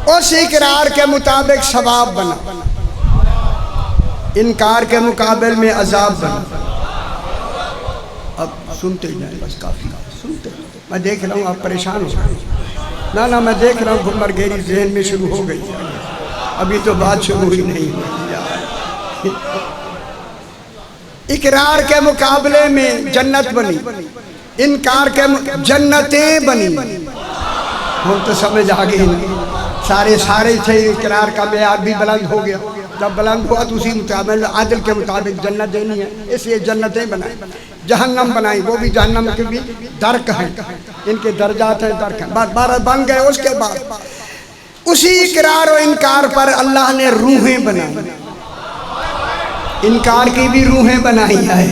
उस इकरार के मुताबिक सवाब बना, इनकार के मुकाबले में अजाब बना। अब सुनते जाए बस, काफी सुनते। मैं देख रहा हूँ आप परेशान हो। ना मैं देख रहा हूँ घुमर घेरी जहन में शुरू हो गई, अभी तो बात शुरू ही नहीं हुई। इकरार के मुकाबले में जन्नत बनी, इनकार के जन्नतें बनी। हम तो समझ आ गए, सारे थे। इकरार का मेयार भी बुलंद हो गया, जब बुलंद हुआ तो उसी मुताबिक आदिल के मुताबिक जन्नत देनी है, इसलिए जन्नतें बनाई। जहन्नम बनाई, वो भी जहन्नम के भी दर्क हैं, इनके दर्जात हैं, दर्क हैं, बारह बन गए। उसके बाद उसी इकरार और इनकार पर अल्लाह ने रूहें बनाई, इनकार की भी रूहें बनाई है,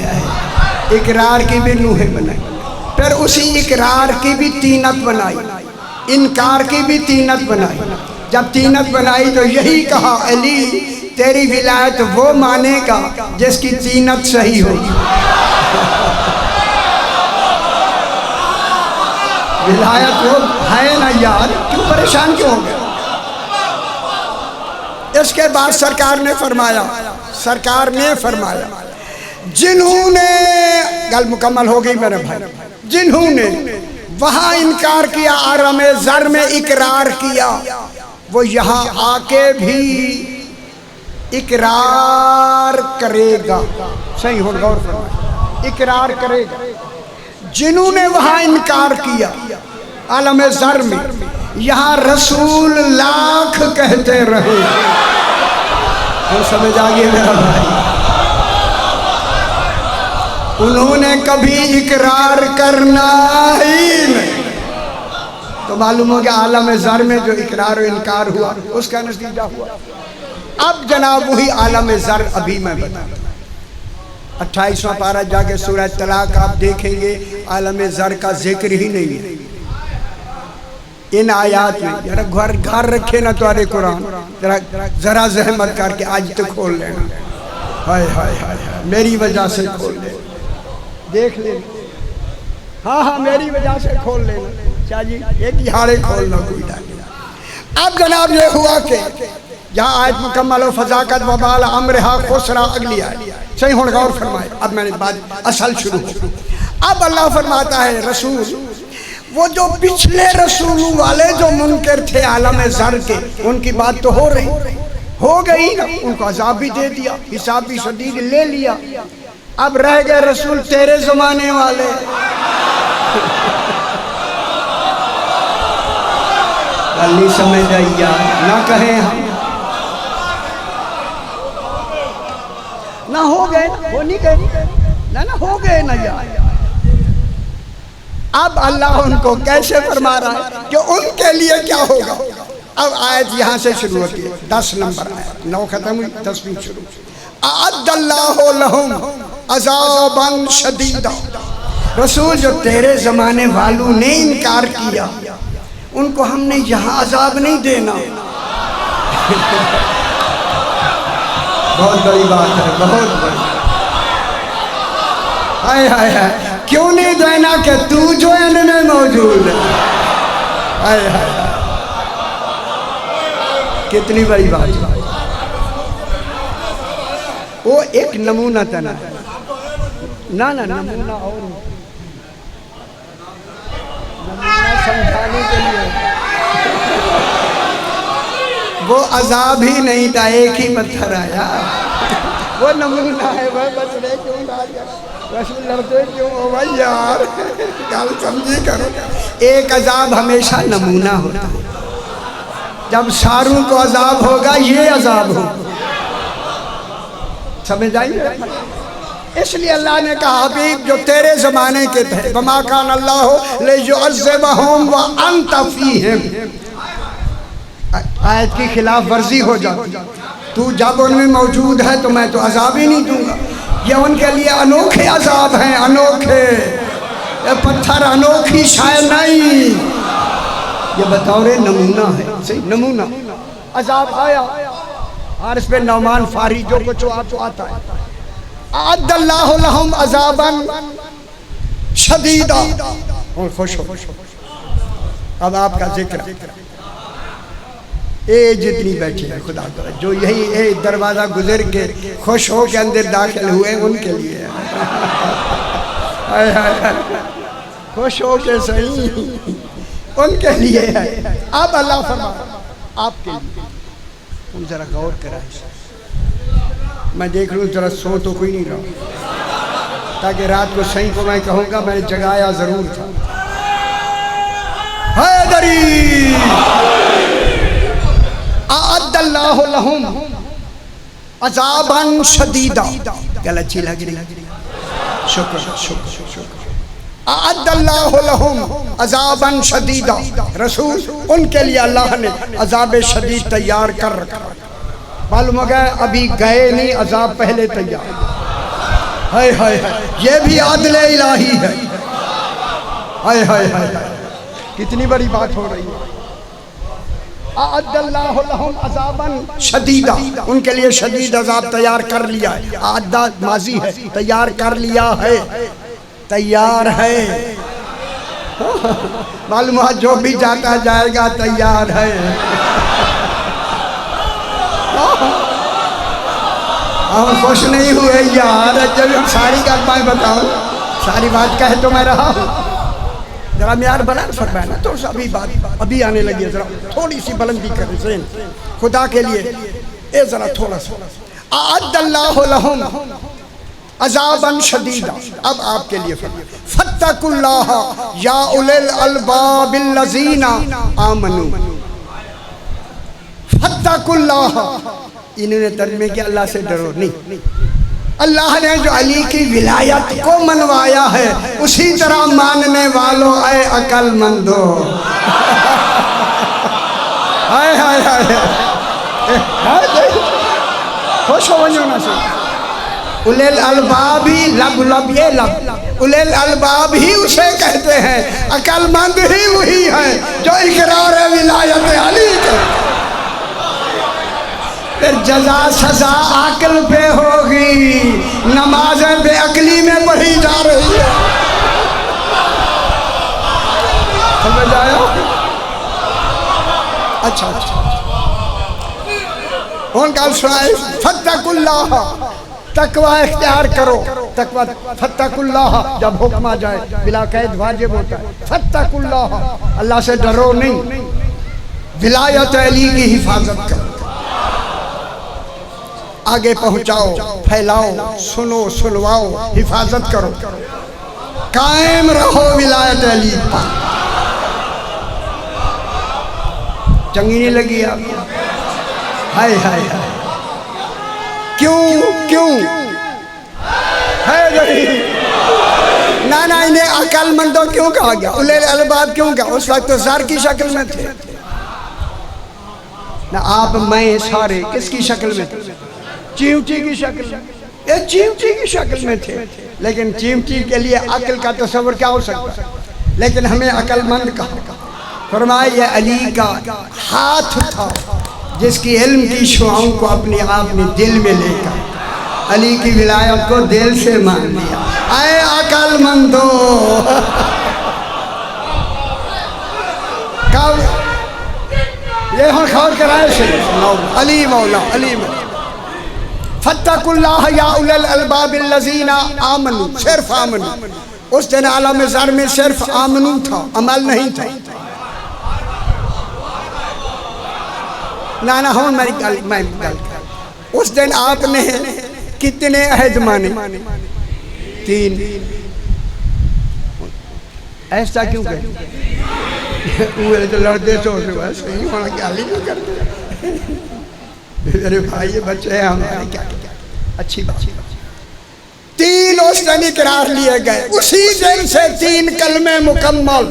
इकरार की भी रूहें बनाई। फिर उसी इकरार की भी तीनत बनाई, इनकार की भी तीनत बनाई। जब तीनत बनाई तो यही कहा, अली तेरी विलायत वो मानेगा जिसकी तीनत सही होगी। विलायत वो है ना यार, क्यों परेशान क्यों हो गए? इसके बाद सरकार ने फरमाया, जिन्होंने, गल मुकम्मल हो गई मेरे भाई, जिन्होंने वहां इनकार किया, आलम ज़र में इकरार किया, वो यहाँ आके भी इकरार करेगा। सही हो, गौर फरमाए, इकरार करेगा। जिन्होंने वहां इनकार किया आलम ज़र में, यहाँ रसूल लाख कहते रहे। हम समझ आ गए मेरा भाई, उन्होंने कभी इकरार करना ही नहीं। तो मालूम हो गया आलम ज़र में जो इकरार और इनकार हुआ उसका नतीजा हुआ। अब जनाब वही आलम ज़र अभी मैं बता, 28वां पारा जाके सूरह तलाक आप देखेंगे, आलम ज़र का जिक्र ही नहीं है इन आयात में। जरा घर रखे ना तुम्हारे कुरान, जरा जहमत करके आज तो खोल लेना। हाय हाय हाय हाय, मेरी वजह से खोल ले, देख लेना। हाँ मेरी वजह से खोल लेना, चाहिए एक हाड़े खोलना कोई डाल। अब जनाब ये हुआ कि जहाँ आयत मुकम्मल हो, फजाकत वबाल अमरहा खुसरा, अगली आयत सही हो, गौर फरमाए। अब मैंने बात असल शुरू हो। अब अल्लाह फरमाता है, रसूल वो जो पिछले रसूल वाले जो मुनकर थे आलम ज़र के, उनकी बात तो हो गई ना, उनको अज़ाब भी दे दिया, हिसाब भी शदीद ले लिया। अब रह गए रसूल तेरे जमाने वाले। नहीं समझ आई यार, ना कहें हम, ना हो गए, वो नहीं कहे ना हो गए ना यार। अब अल्लाह उनको कैसे फरमा रहा है कि उनके लिए क्या होगा। अब आयत यहाँ से शुरू होती है, 10 नंबर आयत, 9 खत्म हुई, 10वीं शुरू। अअद्दल्लाहु लहुम अज़ाबन शदीदा, रसूल जो तेरे जमाने वालों ने इनकार किया, उनको हमने यहाँ अजाब नहीं देना। बहुत बड़ी बात है, बहुत बड़ी। हाय हाय हाय, क्यों नहीं देना कि तू जो इनमें मौजूद है। हाय हाय, कितनी बड़ी बात। वो एक नमूना था ना ना नमूना, और नमूना समझाने के लिए वो अजाब ही नहीं था, एक ही पत्थर आया, वो नमूना है। वह बच रहे क्यों रसूल लड़ते क्यों हो भाई यार, गल समझी करो। एक अजाब हमेशा नमूना होता है, जब सारों को अजाब होगा ये अजाब होगा, समझ आइए। इसलिए अल्लाह ने कहा हबीब जो तेरे ज़माने के थे, वमा कान अल्लाह लियुअज़्ज़िबहुम व अंत फ़ीहिम, आयत की खिलाफ वर्जी हो जाती। तू जब उनमें मौजूद है तो मैं तो अजाब ही नहीं दूंगा। ये उनके लिए अनोखे अजाब हैं, अनोखे। ये पत्थर अनोखी शाय नहीं, ये बतौर नमूना है, सही नमूना। अजाब आया और इस पे नौमान फारी जो कुछ आपको आता है, अअद्दल्लाहु लहुम अज़ाबन शदीदा, और खुश हो। अब आपका जिक्र ए जितनी बैठी है खुदा का, जो यही ए दरवाज़ा गुजर के खुश हो के अंदर दाखिल हुए उनके लिए खुश हो के सही उनके लिए है। अब अल्लाह फरमा आपके लिए, तुम जरा गौर करा। मैं देख लूँ जरा, सो तो कोई नहीं रहा, ताकि रात को सही को मैं कहूँगा मैंने जगाया ज़रूर था। हैदरी अअद्दल्लाहु लहुम अज़ाबन शदीदा, क्या अच्छी लग रही, शुक्र शुक्र शुक्र। अअद्दल्लाहु लहुम अज़ाबन शदीदा, रसूल उनके लिए अल्लाह ने अज़ाब शदीद तैयार कर रखा। मालूम हो गया अभी गए नहीं, अज़ाब पहले तैयार। हाय हाय हाय, ये भी आदले इलाही है। हाय हाय हाय, कितनी बड़ी बात हो रही है। अअद्दल्लाहु लहुम अज़ाबन शदीदा, उनके लिए शदीद अज़ाब तैयार कर लिया है। आद्दा माजी है, तैयार कर लिया है, तैयार है। मालूम है जो भी जाता जाएगा तैयार है। हम खुश नहीं हुए यार, जब हम सारी का मैं बताऊं, सारी बात कहे तो मैं रहा हूँ। जरा म्यार बुलंद फरमाया ना, तो अभी बात अभी आने लगी है, जरा थोड़ी सी बुलंदी करें ज़ेन खुदा के लिए, ये जरा थोड़ा सा। अअद्दल्लाहु लहुम अज़ाबन शदीदा, अब आपके लिए फत्तकुल्लाह या उलिल अलबाबिल लज़ीना आमनू। फत्तकुल्लाह, इन्होंने तर्जुमे किया अल्लाह से डरो नहीं। अल्लाह ने जो अली की विलायत को मनवाया है, उसी तरह मानने वालों ऐ अक्लमंदो। हाय हाय हाय, खुश हो ना से। उलिल अलबाब ही लब लब, ये लब उलिल अलबाब ही उसे कहते हैं, अक्लमंद ही वही है जो इकरार विलायत अली करते। फिर जजा सजा आकल पे होगी, नमाज़ें बेअक्ली में पढ़ी जा रही है। समझ आया? अच्छा अच्छा, उनका सुनाए फत्तकुल्लाह, तकवा इख्तियार करो। तकवा फत्तकुल्लाह, जब हुक्म आ जाए बिला कैद वाजिब होता है। फत्तकुल्लाह, अल्लाह से डरो नहीं, विलायत अली की हिफाजत करो, आगे पहुंचाओ, फैलाओ, सुनो सुनवाओ, हिफाजत करो, कायम रहो विलायत अली पर। चंगी नहीं लगी आपको? हाय हाय हाय, क्यों क्यों है ना ना, इन्हें अक्लमंदों क्यों कहा गया, उलिल अलबाब क्यों कहा? उस वक्त तो ज़र की शक्ल में थे ना, आप मैं सारे किसकी शक्ल में थे? चींटी की शक्ल में, ये चींटी की शक्ल में थे। लेकिन चींटी के लिए अक्ल का तस्वर क्या हो सकता है? लेकिन हमें अक्लमंद कहा। फरमाया ये अली का हाथ था जिसकी इल्म की शुआओं को अपने आप में दिल में लेकर अली की विलायत को दिल से मान लिया। आए अकलमंदो कब ये हम खबर कराए से अली मौला अली फत्तकुल्लाह या उलल अलबाबिल लज़ीना आमनू, सिर्फ आमनू। उस दिन आलम ज़र में सिर्फ आमनू था, अमल नहीं था। ना हो मेरी गल, मैं गल उस दिन आपने कितने अहद माने? 3। ऐसा क्यों कहे? वो तो लड़ते तो सही होना क्या नहीं करते मेरे भाई ये बच्चे हैं हमारे, क्या क्या अच्छी बात। 3 उस दिन इकरार लिए गए, उसी दिन से 3 कलमे मुकम्मल,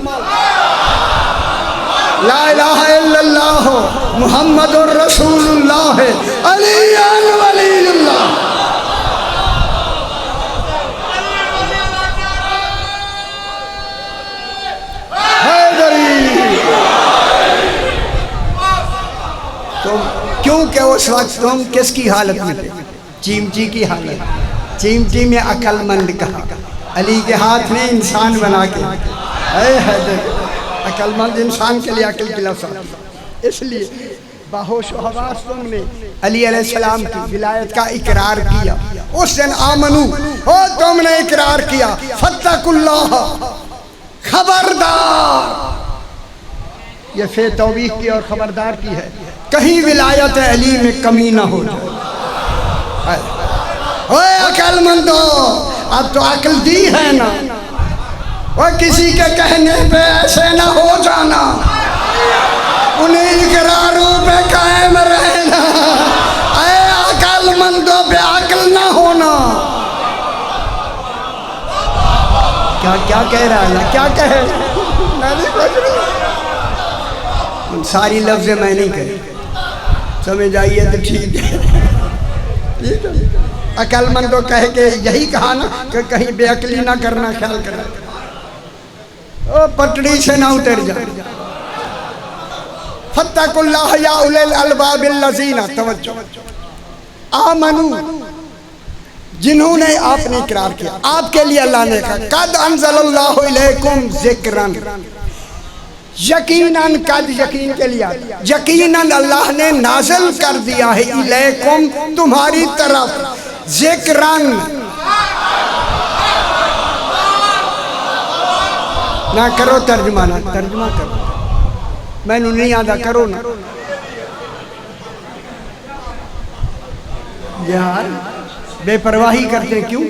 ला इलाहा इल्लल्लाह मुहम्मदुर रसूलुल्लाह अलिय्युन वलियुल्लाह। तुम क्योंकि उस वक्त तुम किसकी हालत में थे? चिमची की हालत। चिमची में अकलमंद कहा, अली के हाथ ने इंसान बना के अकलमंद इंसान के लिए अकल की लफ्ज़। इसलिए बाहोश हवास तुमने अली अलैहिस्सलाम की विलायत का इकरार किया। उस दिन आमनू हो तुमने इकरार किया, फत्तकुल्लाह, खबरदार। ये फे तौबीह की और खबरदार की है, कहीं विलायत अली में कमी ना हो जाए। ओए अकलमंदो, अब तो अकल दी है ना, और किसी के कहने पे ऐसे ना हो जाना, उन्हीं इकरारों पे कायम रहना। ऐ अकलमंदो पे अकल ना होना। क्या क्या कह रहा है, क्या कहे? सारी लफ्ज़ मैं नहीं कही, समझ आइए तो ठीक है। अकलमंदो कह के यही कहा ना कि कहीं बेअकली ना करना, ख्याल करना, ओ पटड़ी से ना उतर जा। फत्तकुल्लाह या उलिल अलबाबिल लज़ीना, तवज्जो, आमनू, जिन्होंने आपने इकरार किया, आपके लिए अल्लाह ने कहा कद अंज़लल्लाहु इलैकुम ज़िक्रन, यकीनन, कद यकीन के लिए, यकीनन अल्लाह ने नाज़िल कर दिया है, इलैकुम, तुम्हारी तरफ, ज़िक्रन, ना करो तर्जुमा, ना तर्जुमा करो, मैनू नहीं आता, करो ना यार, बेपरवाही करते क्यों?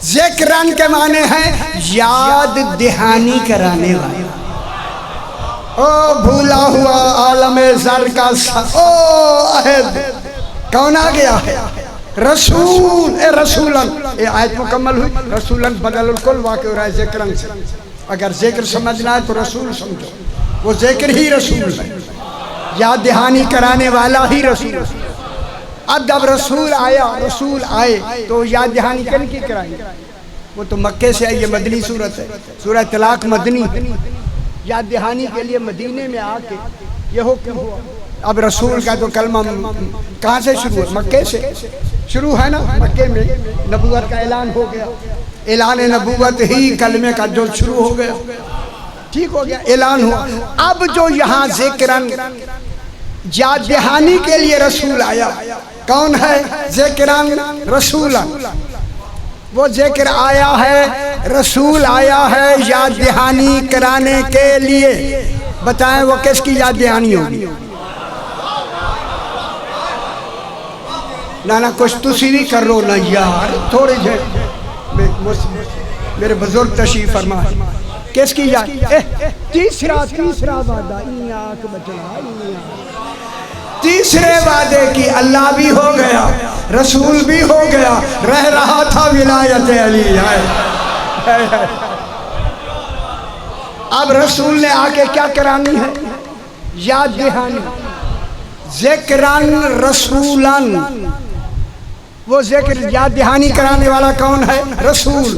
ज़िक्रन के माने हैं याद दहानी कराने वाला। ओ भूला हुआ आलम ज़र का ओ अहद कौन आ गया है? रसूल, ए रसूलन, ये आयत मुकम्मल हुई। रसूलन बदल कुल वाक़ हो रहा है ज़िक्रन से। अगर जिक्र समझना है तो रसूल समझो, वो जिक्र ही रसूल है, याद दहानी कराने वाला ही रसूल। अब जब रसूल आया, रसूल आए तो याद दहानी किन की कराएंगे? वो तो मक्के से आई, ये मदनी सूरत है, सूरह तलाक मदनी। याद दहानी के लिए मदीने में आके ये हुक्म हुआ। अब रसूल का तो कलमा कहाँ से शुरू है? मक्के से शुरू है ना, मक्के में नबूवत का ऐलान हो गया, ऐलान नबूवत ही कलमे का जो शुरू हो गया, ठीक हो गया, ऐलान हुआ। अब जो यहाँ ज़िक्रन याद दहानी के लिए रसूल आया, कौन है? ज़िक्रन रसूलन, वो जिक्र आया है, रसूल आया है याद दहानी कराने के लिए। बताएं वो किसकी याद दहानी होगी? ना ना कुछ तुसी भी कर लो ना यार, थोड़ी मेरे बुजुर्ग तशरीफ फरमा, किसकी याद? तीसरा वादा, आँख बचना, तीसरे वादे की अल्लाह भी हो गया, रसूल भी हो गया, रह रहा था विलायत अली। अब रसूल ने आके क्या करानी है? याद दहानी, ज़िक्रन रसूलन, वो जिक्र याद दहानी कराने वाला कौन है? रसूल।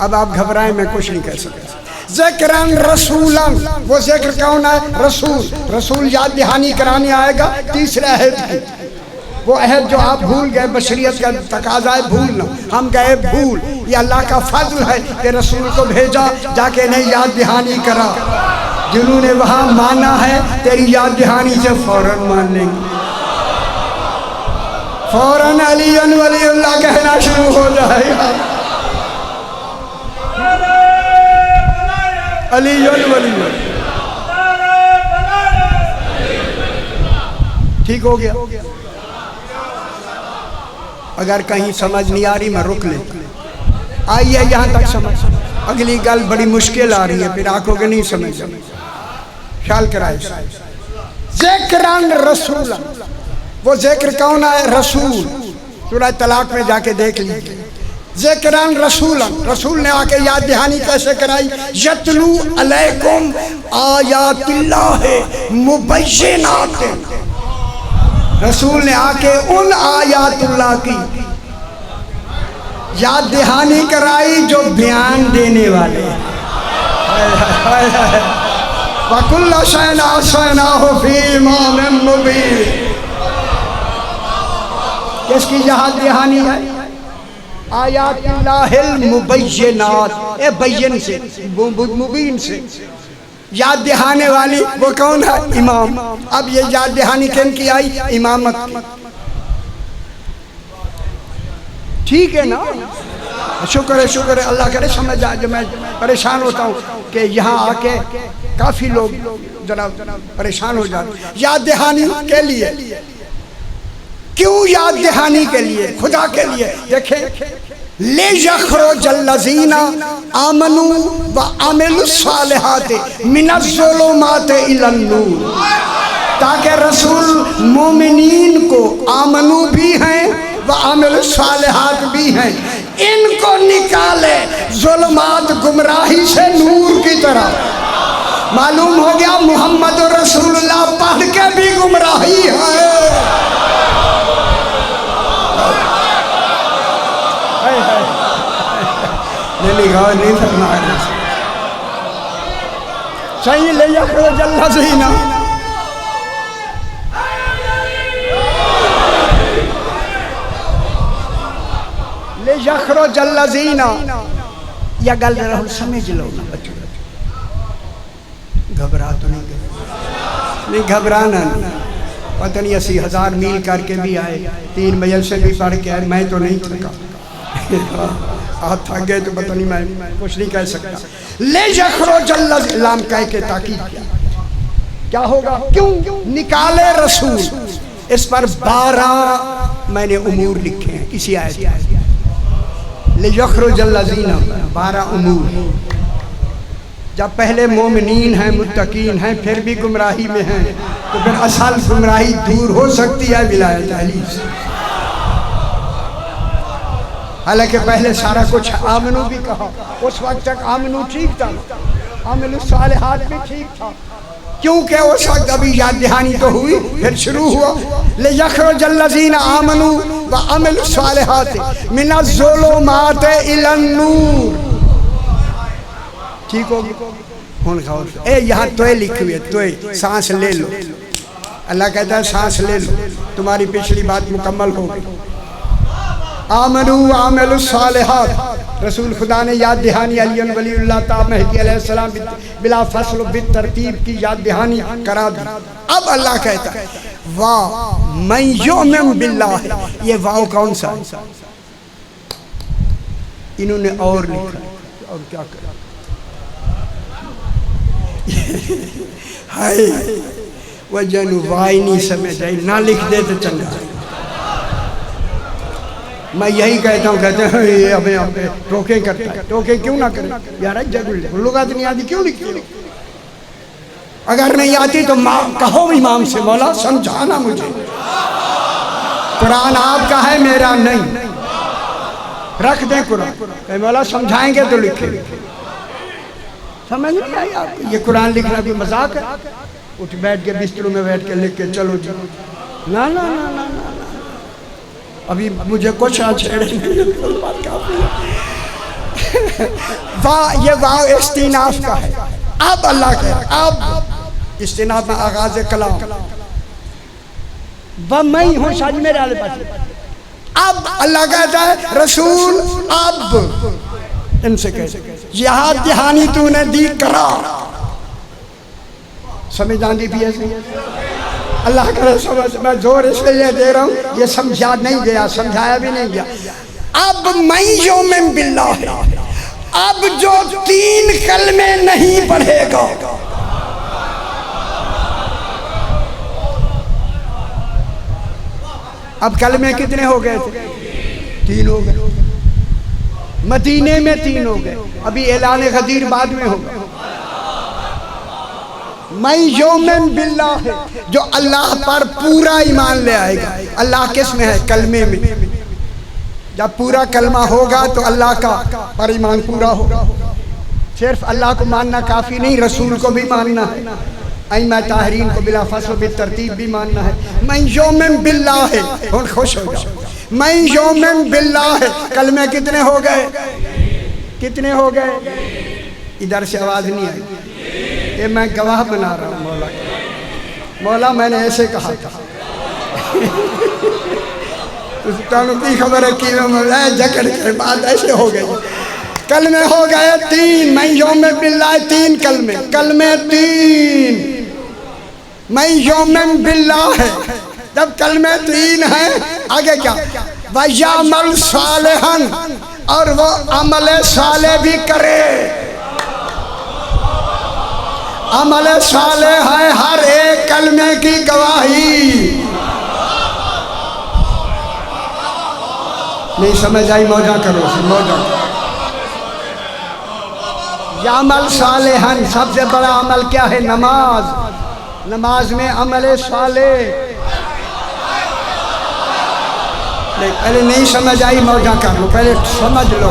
अब आप घबराएं, मैं कुछ नहीं कह सकता। ज़िक्रन रसूलन, वो जिक्र कौन है? रसूल। रसूल याद दहानी कराने आएगा तीसरे अहद की, वो अहद जो आप भूल गए, बशरियत का तकाजा है भूलना, हम गए भूल। ये अल्लाह का फजल है कि रसूल को भेजा जाके इन्हें याद दहानी करा। जिन्होंने वहाँ माना है तेरी याद दहानी से फौरन मान लेंगे, फौरन अली वलीउल्लाह कहना शुरू हो जाएगा। अली वलीउल्लाह ठीक हो गया। अगर कहीं समझ नहीं आ रही मैं रुक लेता, आइए यहाँ तक समझ। अगली गल बड़ी मुश्किल आ रही है, फिर आंखों के नहीं समझ। ख्याल कराए ज़िक्रन रसूल, वो जिक्र कौन है? रसूल। सूरह तलाक में जाके देख लीजिए, ज़िक्रन रसूलन, रसूल ने आके याद दहानी कैसे कराई? यतलू अलैकुम आयातिल्लाहि मुबय्यिनातिन, रसूल ने आके उन आयातुल्लाह की याद दहानी कराई जो बयान देने वाले। वकुल्ल शैइन अहसैनाहु फी इमामिन मुबीन, किसकी याद दहानी है? आयातिल्लाहिल मुबय्यिनात, ए बय्यन से, मुबीन से याद दहाने वाली वो कौन है? इमाम। अब ये याद दहानी किन की आई? इमामत की। ठीक है ना? शुक्र है, शुक्र है, अल्लाह करे समझ आ। जो मैं परेशान होता हूँ कि यहाँ आके काफ़ी लोग जरा परेशान हो जाते याद दहानी के लिए। क्यों याद दहानी के लिए? खुदा के लिए। देखें, ले यखरुजल्लज़ीना आमनू व अमिलुस्सालिहाति मिनज़्ज़ुलुमाति इलन्नूर, ताकि रसूल मोमिनीन को आमनू भी हैं व अमिलुस्सालिहात भी हैं, इनको निकाले ज़ुल्मात गुमराही से नूर की तरफ। मालूम हो गया मुहम्मद रसूलुल्लाह पढ़ के भी गुमराही है। नहीं फरमाया सही। ले यखरुजल्लज़ीना, ले यखरुजल्लज़ीना, या गल रहो समझ लो ना बच्चों, घबरा तो नहीं घबराना नहीं। पता नहीं 80,000 मील करके भी आए, 3 मजल से भी पढ़ के आए, मैं तो नहीं थका। आप थक गए तो पता नहीं, मैं कुछ नहीं कह सकता। ले यखरुजल्लज़ीना लाम कह के ताकीद किया, क्या होगा? क्यों निकाले रसूल? इस पर 12 मैंने उमूर लिखे हैं इसी आयत में। ले यखरुजल्लज़ीना 12 उमूर। जब पहले मोमिनीन हैं, मुत्तकीन हैं, फिर भी गुमराही में हैं, तो फिर असल गुमराही दूर हो सकती है विलायत अली से। हालांकि पहले सारा कुछ आमनू भी कहा, उस वक्त तक आमनू ठीक था, अमिलुस्सालिहात भी ठीक था, क्योंकि उस वक्त अभी याद दहानी तो हुई, फिर शुरू हुआ ले यखरुजल्लज़ीना आमनू व अमिलुस्सालिहात मिनज़्ज़ुलुमाति इलन्नूर। ठीक होगी? कौन खाओ? ए यहाँ तोय लिखी हुई है, तोय, सांस ले लो। अल्लाह कहता है सांस ले लो, तुम्हारी पिछली बात मुकम्मल हो गई। आमनू आमिलुस्सालिहात, रसूल खुदा ने याद दहानी अली वलीउल्लाह ताब महदी अलैहिस्सलाम बिला फसल बित तरतीब की याद दहानी करा दी। अब अल्लाह कहता है वाह मन युमिन बिल्लाह, ये वाव कौन सा? इन्होंने और लिखा, और क्या करा? हाय वजन वाई नहीं समझ आई, ना लिख दे तो चंगा। मैं यही कहता हूँ, कहते हैं ये अबे टोके करता है, टोके क्यों ना करें यार? जरूर लुगात नहीं आती, क्यों लिखती हो? अगर नहीं आती तो कहो इमाम से, मौला समझाना मुझे, कुरान आपका है मेरा नहीं, रख दें कुरान, मौला समझाएंगे तो लिखेंगे। समझ नहीं आई आपको? ये कुरान लिखना भी मजाक है? उठ बैठ के बिस्तरों में बैठ के लिख के चलो जी, ना ना ना ना ना, अभी मुझे कुछ वाह, ये वाह इस्तिनाफ का है। अब अल्लाह के अब इस्तिनाफ में आगाज़ कलाम, वह मैं ही हूँ शायद मेरे वाले पास। अब अल्लाह कहता है रसूल अब इनसे कैसे जिहाद दहानी तूने दी करा, समझ आंदी भी ऐसे अल्लाह करे समझ। मैं जोर इसलिए दे रहा हूँ, ये समझा नहीं गया, समझाया भी नहीं गया। अब मैं यौमिन बिल्लाह है, अब जो 3 कलमे नहीं पढ़ेगा, अब कलमे कितने हो गए थे? 3 हो गए। मदीने में 3 हो गए, अभी ऐलान गदीर बाद में होगा। मैं यौमिन बिल्लाह है, जो अल्लाह पर पूरा ईमान ले आएगा। अल्लाह किस में है? कलमे में। जब पूरा कलमा होगा तो अल्लाह का पर ईमान पूरा होगा। सिर्फ अल्लाह को मानना काफ़ी नहीं, रसूल को भी मानना है, अइम्मा ताहरीन को बिला फसल बितरतीब भी मानना है। मैं यौमिन बिल्लाह है, और खुश हो जाओ। मैं यौमिन बिल्लाह है, कलमे कितने हो गए? कितने हो गए? इधर से आवाज़ नहीं आई, ये मैं गवाह बना रहा हूँ मौला। मौला मैंने ऐसे कहा था की खबर है कि जकड़ के बाद ऐसे हो गए। कलमे हो गए 3, मैं यौमिन बिल्लाह 3 कलमे, कलमे 3। मैं यौमिन बिल्लाह है, जब कलमे 3 हैं, आगे क्या? वयामल सालेहन, और वो अमल साले भी करे। अमल साले है हर एक कलमे की गवाही। नहीं समझ आई? मौजा करो, मौजा। यामल सालेहन, सबसे बड़ा अमल क्या है? नमाज। नमाज में अमल साले। पहले नहीं समझ आई, मौजा कर लो, पहले समझ लो।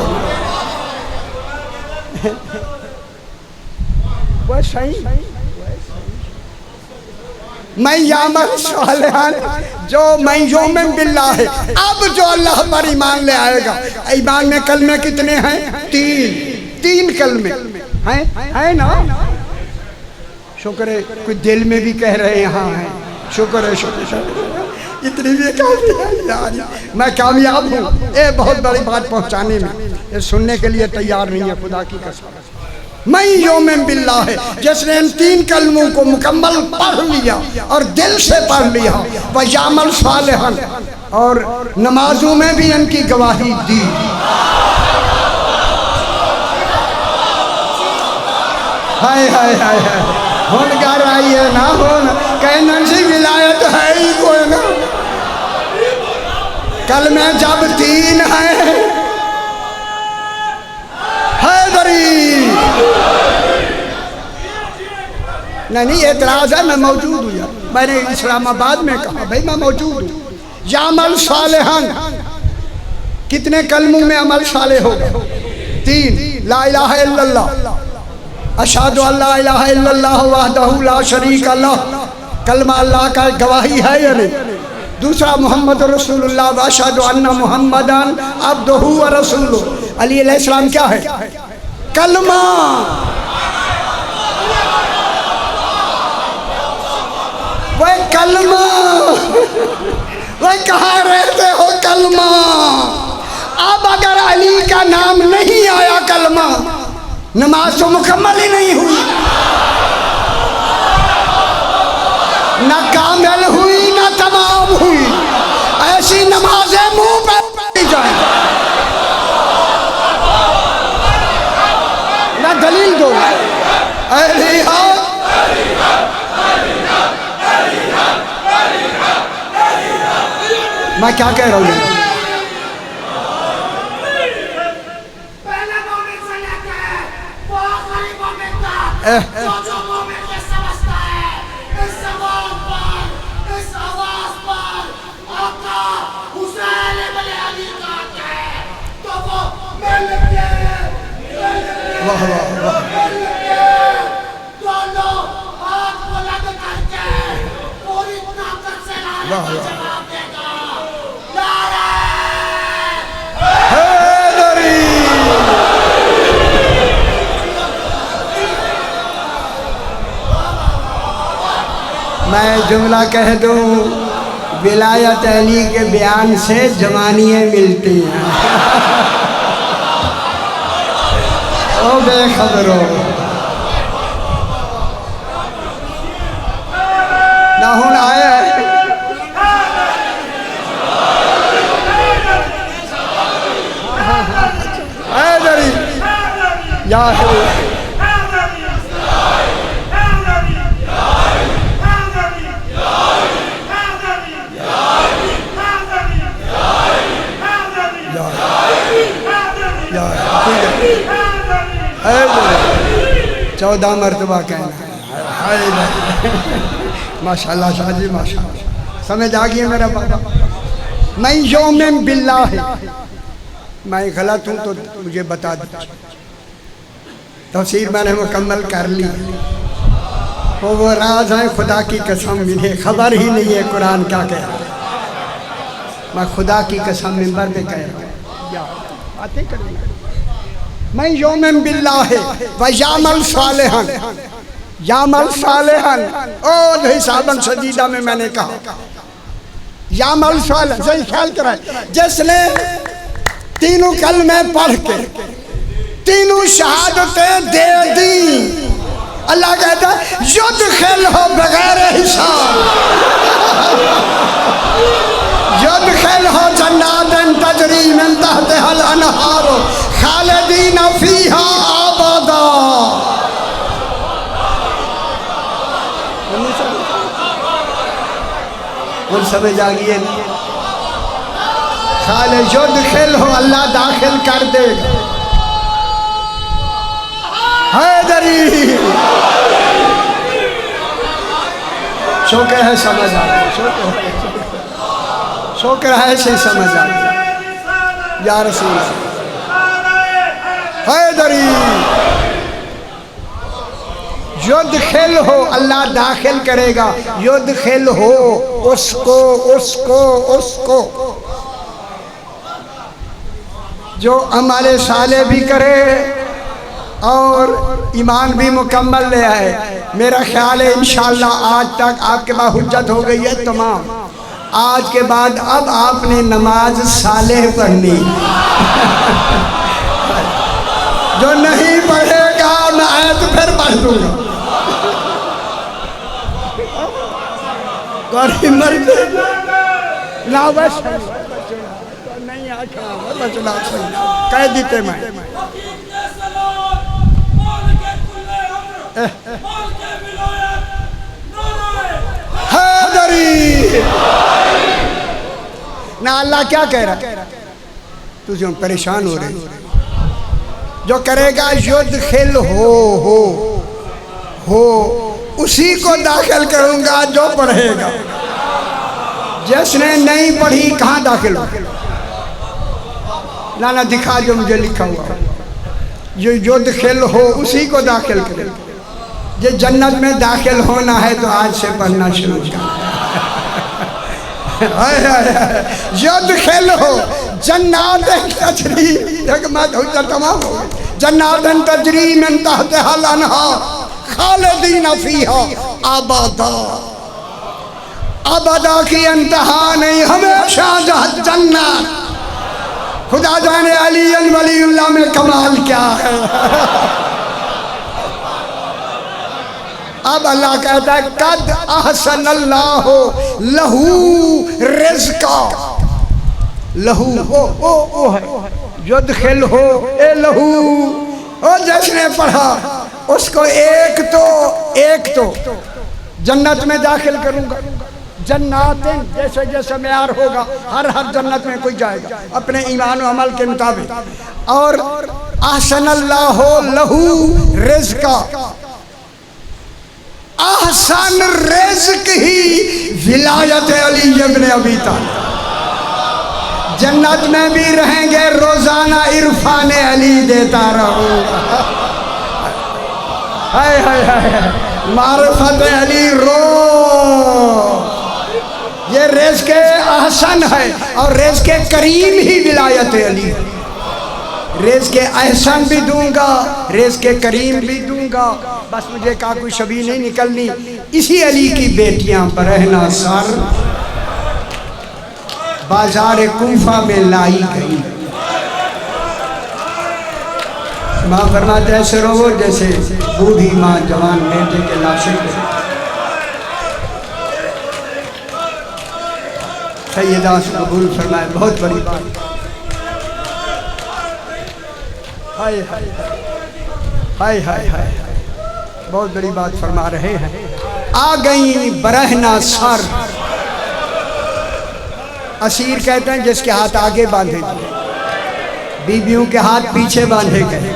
वो सही। मैं यामल सालेहन, जो मैं यौमिन बिल्लाह है, अब जो अल्लाह पर ईमान ले आएगा। ईमान में कलमे कितने हैं? 3 कलमे हैं ना? शुक्र है कोई दिल में भी कह रहे हैं हाँ है। शुक्र है, शुक्र। इतनी भी काफी है यार, मैं कामयाब हूँ ये बहुत बड़ी बात पहुँचाने में। ये सुनने के लिए तैयार नहीं है, खुदा की कसम। मैं यौमिन बिल्लाह है, जिसने इन 3 कलमों को मुकम्मल पढ़ लिया और दिल से पढ़ लिया, वह यामल सालेहन, और नमाजों में भी इनकी गवाही दी। हाय हाय हाय हाय, होन कर आई है ना, होन कहना सी विलायत है ही कोई ना। कल में जब 3 है हैदरी। नहीं एतराज है, मैं मौजूद हूँ यार, मैंने इस्लामाबाद में कहा भाई मैं मौजूद हूँ। यामल सालेहन, कितने कलमों में अमल साले होगा? 3, ला इलाहा इल्लल्लाह, अशहदु अल्ला इलाहा इल्लल्लाह वहदहु ला शरीका लह, कलमा अल्लाह का गवाही है या नहीं? दूसरा मोहम्मद रसूलुल्लाह व अशहदु अन्ना मुहम्मदन अब्दुहु व रसूलुहु। अली अलैहिस्सलाम क्या है? कलमा। वह कलमा, वह कहाँ रहते हो कलमा? अब अगर अली का नाम नहीं आया कलमा, नमाज तो मुकम्मल ही नहीं हुई, न कामिल हुई न तमाम हुई। ऐसी नमाजें मुंह पे पढ़ी जाए, न दलील दो। मैं क्या कह रहा हूँ? वाह वाह वाह, वाह वाह। मैं जुमला कह दूं, विलायत अली के बयान से जवानियाँ मिलती हैं। ओ बेखबरो ना हुन आया या चौदह मरतबा कहना है। माशाल्लाह शाहजी माशाल्लाह, समझ आ गई मेरा बाबा। मैं यौम बिल्लाह है, मैं गलत हूँ तो मुझे बता दीजिए। तफसीर मैंने मुकम्मल कर ली। वो राज है खुदा की कसम, मुझे खबर ही नहीं है कुरान क्या कह रहा है। मैं खुदा की कसम मिंबर पे कह रहा हूँ, बातें कर रही। मैं यौम बिल्लाह है व यामल सालिहन, यामल सालिहन। ओ हिसाबन सदीदा में मैंने कहा यामल सालिहन, सही ख्याल कराए। जिसने तीनों कलमे पढ़ के तीनों शहादतें दे दी, अल्लाह कहता है युद्ध खेल हो बगैर हिसाब, युद्ध खेल हो जन्नातन तजरी मिन तहतिहल अनहार खालिदीन फीहा अबदा। और समझ आ गई है? खाले युद्ध खेल हो अल्लाह दाखिल कर देगा। हैदरी शोकर है, समझ आ गया, शोकर है से समझ आ गया। या रसूल हैदरी युद्ध खेल हो अल्लाह दाखिल करेगा। युद्ध खेल हो उसको उसको उसको जो अमल साले भी करे और ईमान भी मुकम्मल ले आए। मेरा ख्याल है इंशाअल्लाह आज तक आपके पास हुज्जत हो गई है तमाम। आज के बाद अब आपने नमाज सालेह पढ़नी। जो नहीं पढ़ेगा मैं आयत फिर पढ़ दूंगा। ना बस नहीं कह देते मैं ना। अल्लाह क्या कह रहा? तुझे हम परेशान हो रहे। जो करेगा युद्ध खेल हो उसी को दाखिल करूंगा जो पढ़ेगा। जिसने नहीं पढ़ी कहाँ दाखिल हो? ना दिखा जो मुझे लिखा हुआ। जो युद्ध खेल हो उसी को दाखिल करे। जो जन्नत में दाखिल होना है तो आज से पढ़ना शुरू कर। युद्ध खेल हो जन्नातन तजरी, तमाम हो जन्नातन तजरी मिन तहतिहल अनहार खालिदीन फीहा अबदा। अबदा की इंतहा नहीं, हमेशा जन्नत। खुदा जाने अली वलीउल्लाह में कमाल क्या है। अब अल्लाह कहता है कद अहसनल्लाहु लहू रिज़्का। लहू ओ है युद्ध खेल हो ए लहू। ओ जिसने पढ़ा उसको एक तो जन्नत में दाखिल करूंगा। जन्नातें जैसे जैसे म्यार होगा हर जन्नत में कोई जाएगा अपने ईमान और अमल के मुताबिक। और अहसनल्लाहु लहू रिज़्का, अहसन रिज़्क ही विलायत अली इब्न अबी तालिब। जन्नत में भी रहेंगे रोजाना इरफान अली देता रहूंगा। हाय हाय हाय मारिफत अली रो। ये रिज़्क अहसन है और रिज़्क करीम ही विलायत अली। रिज़्क एहसान भी दूंगा, रिज़्क करीम भी दूंगा। बस मुझे का कोई शबी नहीं निकलनी। इसी अली की बेटियां पर रहना सर बाजार कूफा में लाई गई। माँ फरमाते ऐसे रोवो जैसे बूढ़ी माँ जवान बेटे के लाशे को। सैयदा से कबूल फरमाए, बहुत बड़ी बात। हाय हाय हाय हाय हाय, बहुत बड़ी बात फरमा रहे हैं। आ गई बरहना सर, असीर कहते हैं जिसके हाथ आगे बांधे गए, बीबियों के हाथ पीछे बांधे गए,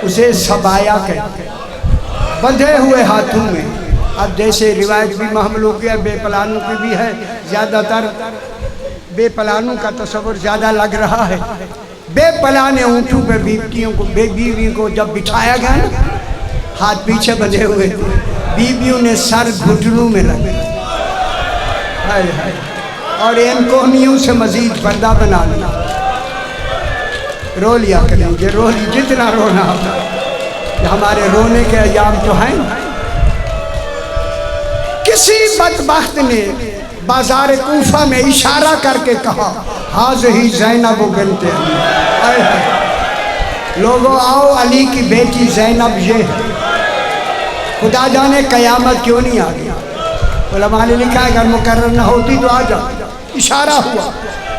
उसे सबाया कहते हैं, बंधे हुए हाथों में। अब जैसे रिवायत भी महमलों की है, बेपलानों की भी है, ज़्यादातर बेपलानों का तस्वर ज़्यादा लग रहा है। बेपलाने ऊँटों पे बीवियों को, बीवी को जब बिठाया गया ना, हाथ पीछे बंधे हुए थे, बीवियों ने सर घुटनों में रख दिया। हाय हाय, और इन कोहनियों से मजीद पर्दा बना लिया। रो लिया करेंगे, रो ली जितना रोना होता, हमारे रोने के अयाम तो हैं। किसी बदबख्त ने बाजार कूफा में इशारा करके कहा, हाज़ ही ज़ैनब बिन्ते अली। लोगों आओ, अली की बेटी ज़ैनब ये है। खुदा जाने कयामत क्यों नहीं आ गया। उलमा ने लिखा है अगर मुकर्रर न होती तो आ जा। इशारा हुआ,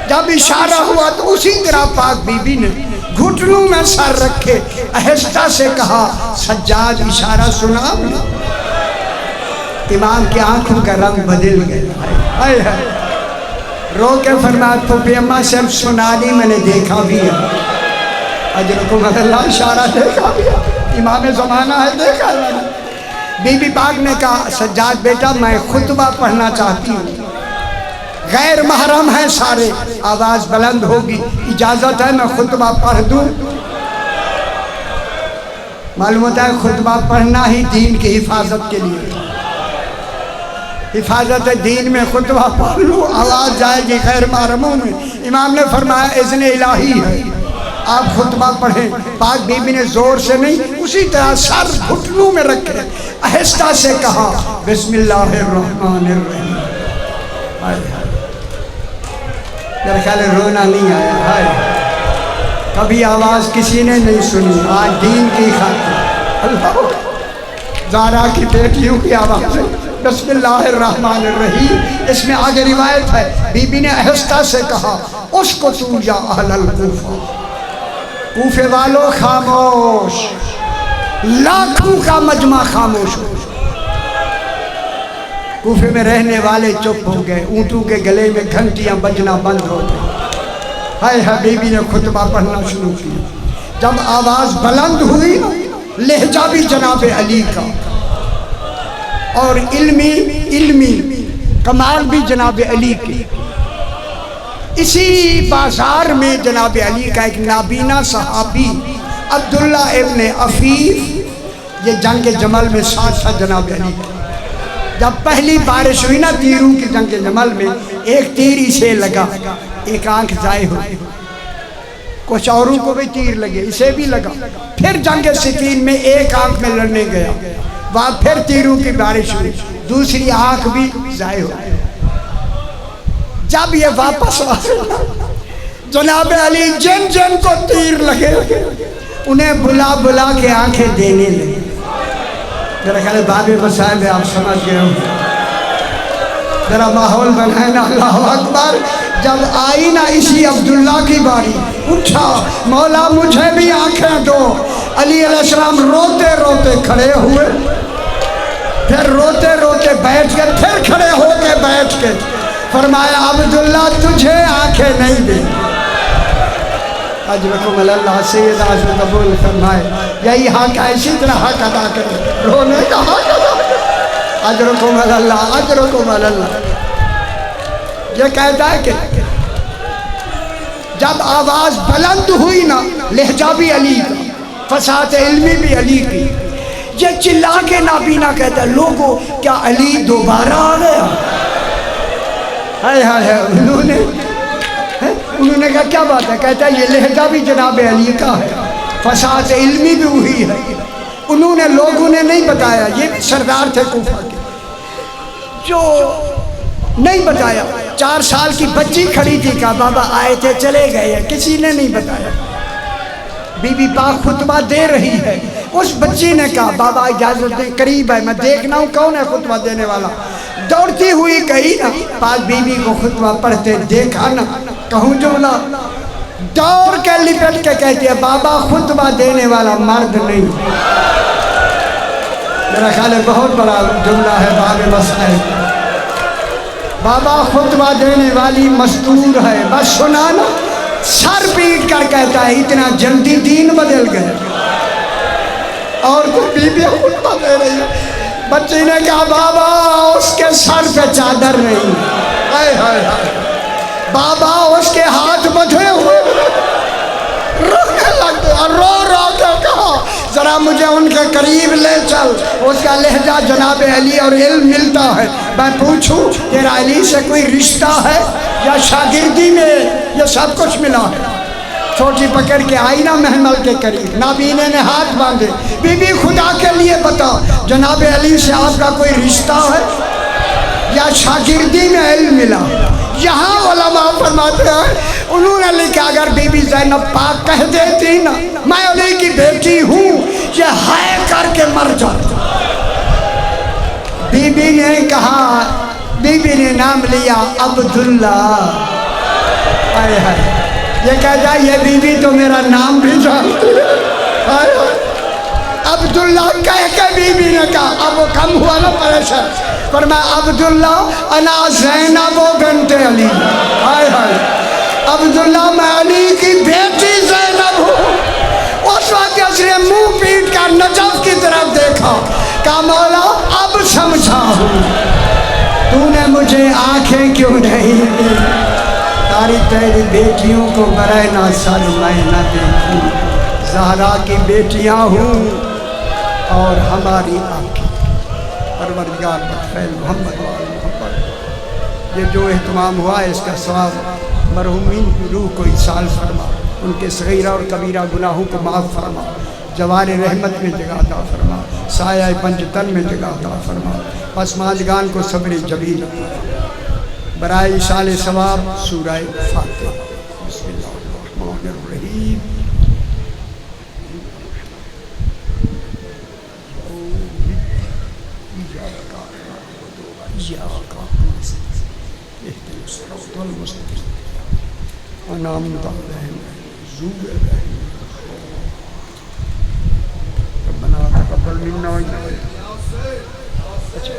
जब इशारा हुआ तो उसी तरह पाक बीबी ने घुटनों में सर रखे आहिस्ता से कहा, सज्जाद इशारा सुना आपने? इमाम की आंखों का रंग बदल गया। हाय हाय, रो के फरमाया फूफी अम्मा से हम सुना दी, मैंने देखा भी है। अजरकुम अल्लाह, इशारा देखा भी है, इमाम ज़माना है, देखा है। बीबी पाक ने कहा, सज्जाद बेटा मैं खुतबा पढ़ना चाहती हूँ, गैर महरम है सारे, आवाज़ बुलंद होगी, इजाज़त है मैं खुतबा पढ़ दूँ? मालूम होता है खुतबा पढ़ना ही दीन की हिफाजत के लिए, हिफाजत दीन में खुतबा पढ़ लो, आवाज़ जाएगी गैर महरमों में। इमाम ने फरमाया इज़्न इलाही है, आप खुतबा पढ़ें। पाक बीबी ने जोर से नहीं, उसी तरह सर घुटनों में रखे आहिस्ता से कहा, बिस्मिल्लाहिर्रहमानिर्रहीम। हाय हाय, मेरे ख्याल रोना नहीं आया। हाय, कभी आवाज़ किसी ने नहीं सुनी, आज दीन की खातिर अल्लाह, ज़ारा की बेटियों की आवाज़, बिस्मिल्लाहिर्रहमानिर्रहीम। इसमें आगे रिवायत है, बीबी ने आहिस्ता से कहा, उसको तू या अहलल कूफा, कूफे वालों खामोश, लाखों का मजमा खामोश हो। कूफे में रहने वाले चुप हो गए, ऊँटों के गले में घंटियां बजना बंद हो गई। हाय हाय, बीबी ने खुतबा पढ़ना शुरू किया। जब आवाज़ बुलंद हुई, लहजा भी जनाब अली का, और इल्मी कमाल भी जनाब अली की। इसी बाजार में जनाब अली का एक नाबीना सहाबी अब्दुल्ला इब्न अफीफ, ये जंग जमल में साथ था जनाब अली। जब पहली बारिश हुई ना तीरों की जंग जमल में, एक तीर इसे लगा, एक आंख जाए हो, कुछ औरों को भी तीर लगे, इसे भी लगा। फिर जंग सिफीन में एक आंख में लड़ने गया, वहाँ फिर तीरों की बारिश हुई, दूसरी आंख भी जाए हो। जब ये वापस आया, जनाब अली जिन जिन को तीर लगे उन्हें बुला बुला के आंखें देने लगे। मेरा ख्याल बाबे मसाइब आप समझ गए हो, जरा माहौल बनाए ना। अल्लाह अकबर। जब आई ना इसी अब्दुल्ला की बारी, उठा, मौला मुझे भी आंखें दो। अली अलैहिस्सलाम रोते रोते खड़े हुए, फिर रोते रोते बैठ गए, फिर खड़े होके बैठ के फरमाया, अब्दुल्ला तुझे आंखें नहीं दी। अजरकुम अल्लाह से कबूल फरमाए। यही हक है, इसी तरह हक अदा करें, रोने का हक अदा। अजरकुम अल्लाह, अजरकुम अल्लाह। ये कहता है कि जब आवाज़ बुलंद हुई ना, लहजा भी अली का, फसात इल्मी भी अली की, ये चिल्ला के नाबीना कहता है, लोगों क्या अली दोबारा आ गया? हाय हाय हाय, उन्होंने कहा क्या बात है? कहता है ये लहजा भी जनाब अली का है, फसाद इल्मी भी हुई है। उन्होंने, लोगों ने नहीं बताया, ये सरदार थे कूफा के, जो नहीं बताया। 4 साल की बच्ची खड़ी थी, कहा बाबा आए थे चले गए हैं, किसी ने नहीं बताया। बीबी पाक खुतबा दे रही है, उस बच्ची ने कहा बाबा इजाजत दे, करीब है, मैं देखना हूँ कौन है खुतबा देने वाला। दौड़ती हुई गई ना, पास बीबी को खुतबा पढ़ते देखा ना, कहूँ जुमला, दौड़ के लिपट के कहती है बाबा खुतबा देने वाला मर्द नहीं। मेरा ख्याल है बहुत बड़ा जुमला है बाब मसला। बाबा खुतबा देने वाली मस्तूर है, बस सुना ना, सर पीट कर कहता है इतना जल्दी दीन बदल गए। और कुछ बीबी खुतबा दे रही है, बच्ची ने कहा बाबा उसके सर पे चादर नहीं, हाय हाय हाय, बाबा उसके हाथ बंधे हुए, रोने लग गया, रो रो के कहा जरा मुझे उनके करीब ले चल, उसका लहजा जनाब अली और इल्म मिलता है, मैं पूछूं तेरा अली से कोई रिश्ता है या शागिर्दी में ये सब कुछ मिला है। छोटी पकड़ के आई ना महमल के करीब, नाबीने ने हाथ बांधे, बीबी खुदा के लिए बता जनाब अली से आपका कोई रिश्ता है या शागिर्दी में इल्म मिला। यहाँ उलमा फरमाते हैं उन्होंने लिखा अगर बीबी ज़ैनब पाक कह देती ना मैं अली की बेटी हूँ, ये है करके मर जाता। बीबी ने कहा, बीबी ने नाम लिया अब्दुल्ला, हाय हाय, ये कह जाए ये बीबी तो मेरा नाम भी जानती है। अब्दुल्ला कह के बीबी ने कहा, अब वो कम हुआ ना परेशान, पर मैं अब्दुल्ला अना ज़ैनब बिन्त अली, हाय हाय, अब्दुल्ला मैं अली की बेटी ज़ैनब हूँ। उस वक्त उसने मुंह पीट कर नजफ की तरफ देखा, कहा मौला अब समझा हूँ, तूने मुझे आंखें क्यों नहीं दी, तारी तेरी बेटियों को बराए ना सर मैं न देखूं, ज़हरा की बेटियाँ हूँ और हमारी आंखें परवरदिगार बख्शैल मोहम्मद वाले मोहम्मद। ये जो एहतमाम हुआ है इसका सवाब मरहूमीन की रूह को इसाल फरमा, उनके सगीरा और कबीरा गुनाहों को माफ़ फरमा, जवार रहमत में जगह अता फरमा, साया पंजतन में जगह अता फरमा, पसमानदगान को सब्र जमील बराए इसाल सवाब सूरह फातिहा। बिस्मिल्लाहिर्रहमानिर्रहीम। रब्बना तक़ब्बल मिन्ना। अच्छा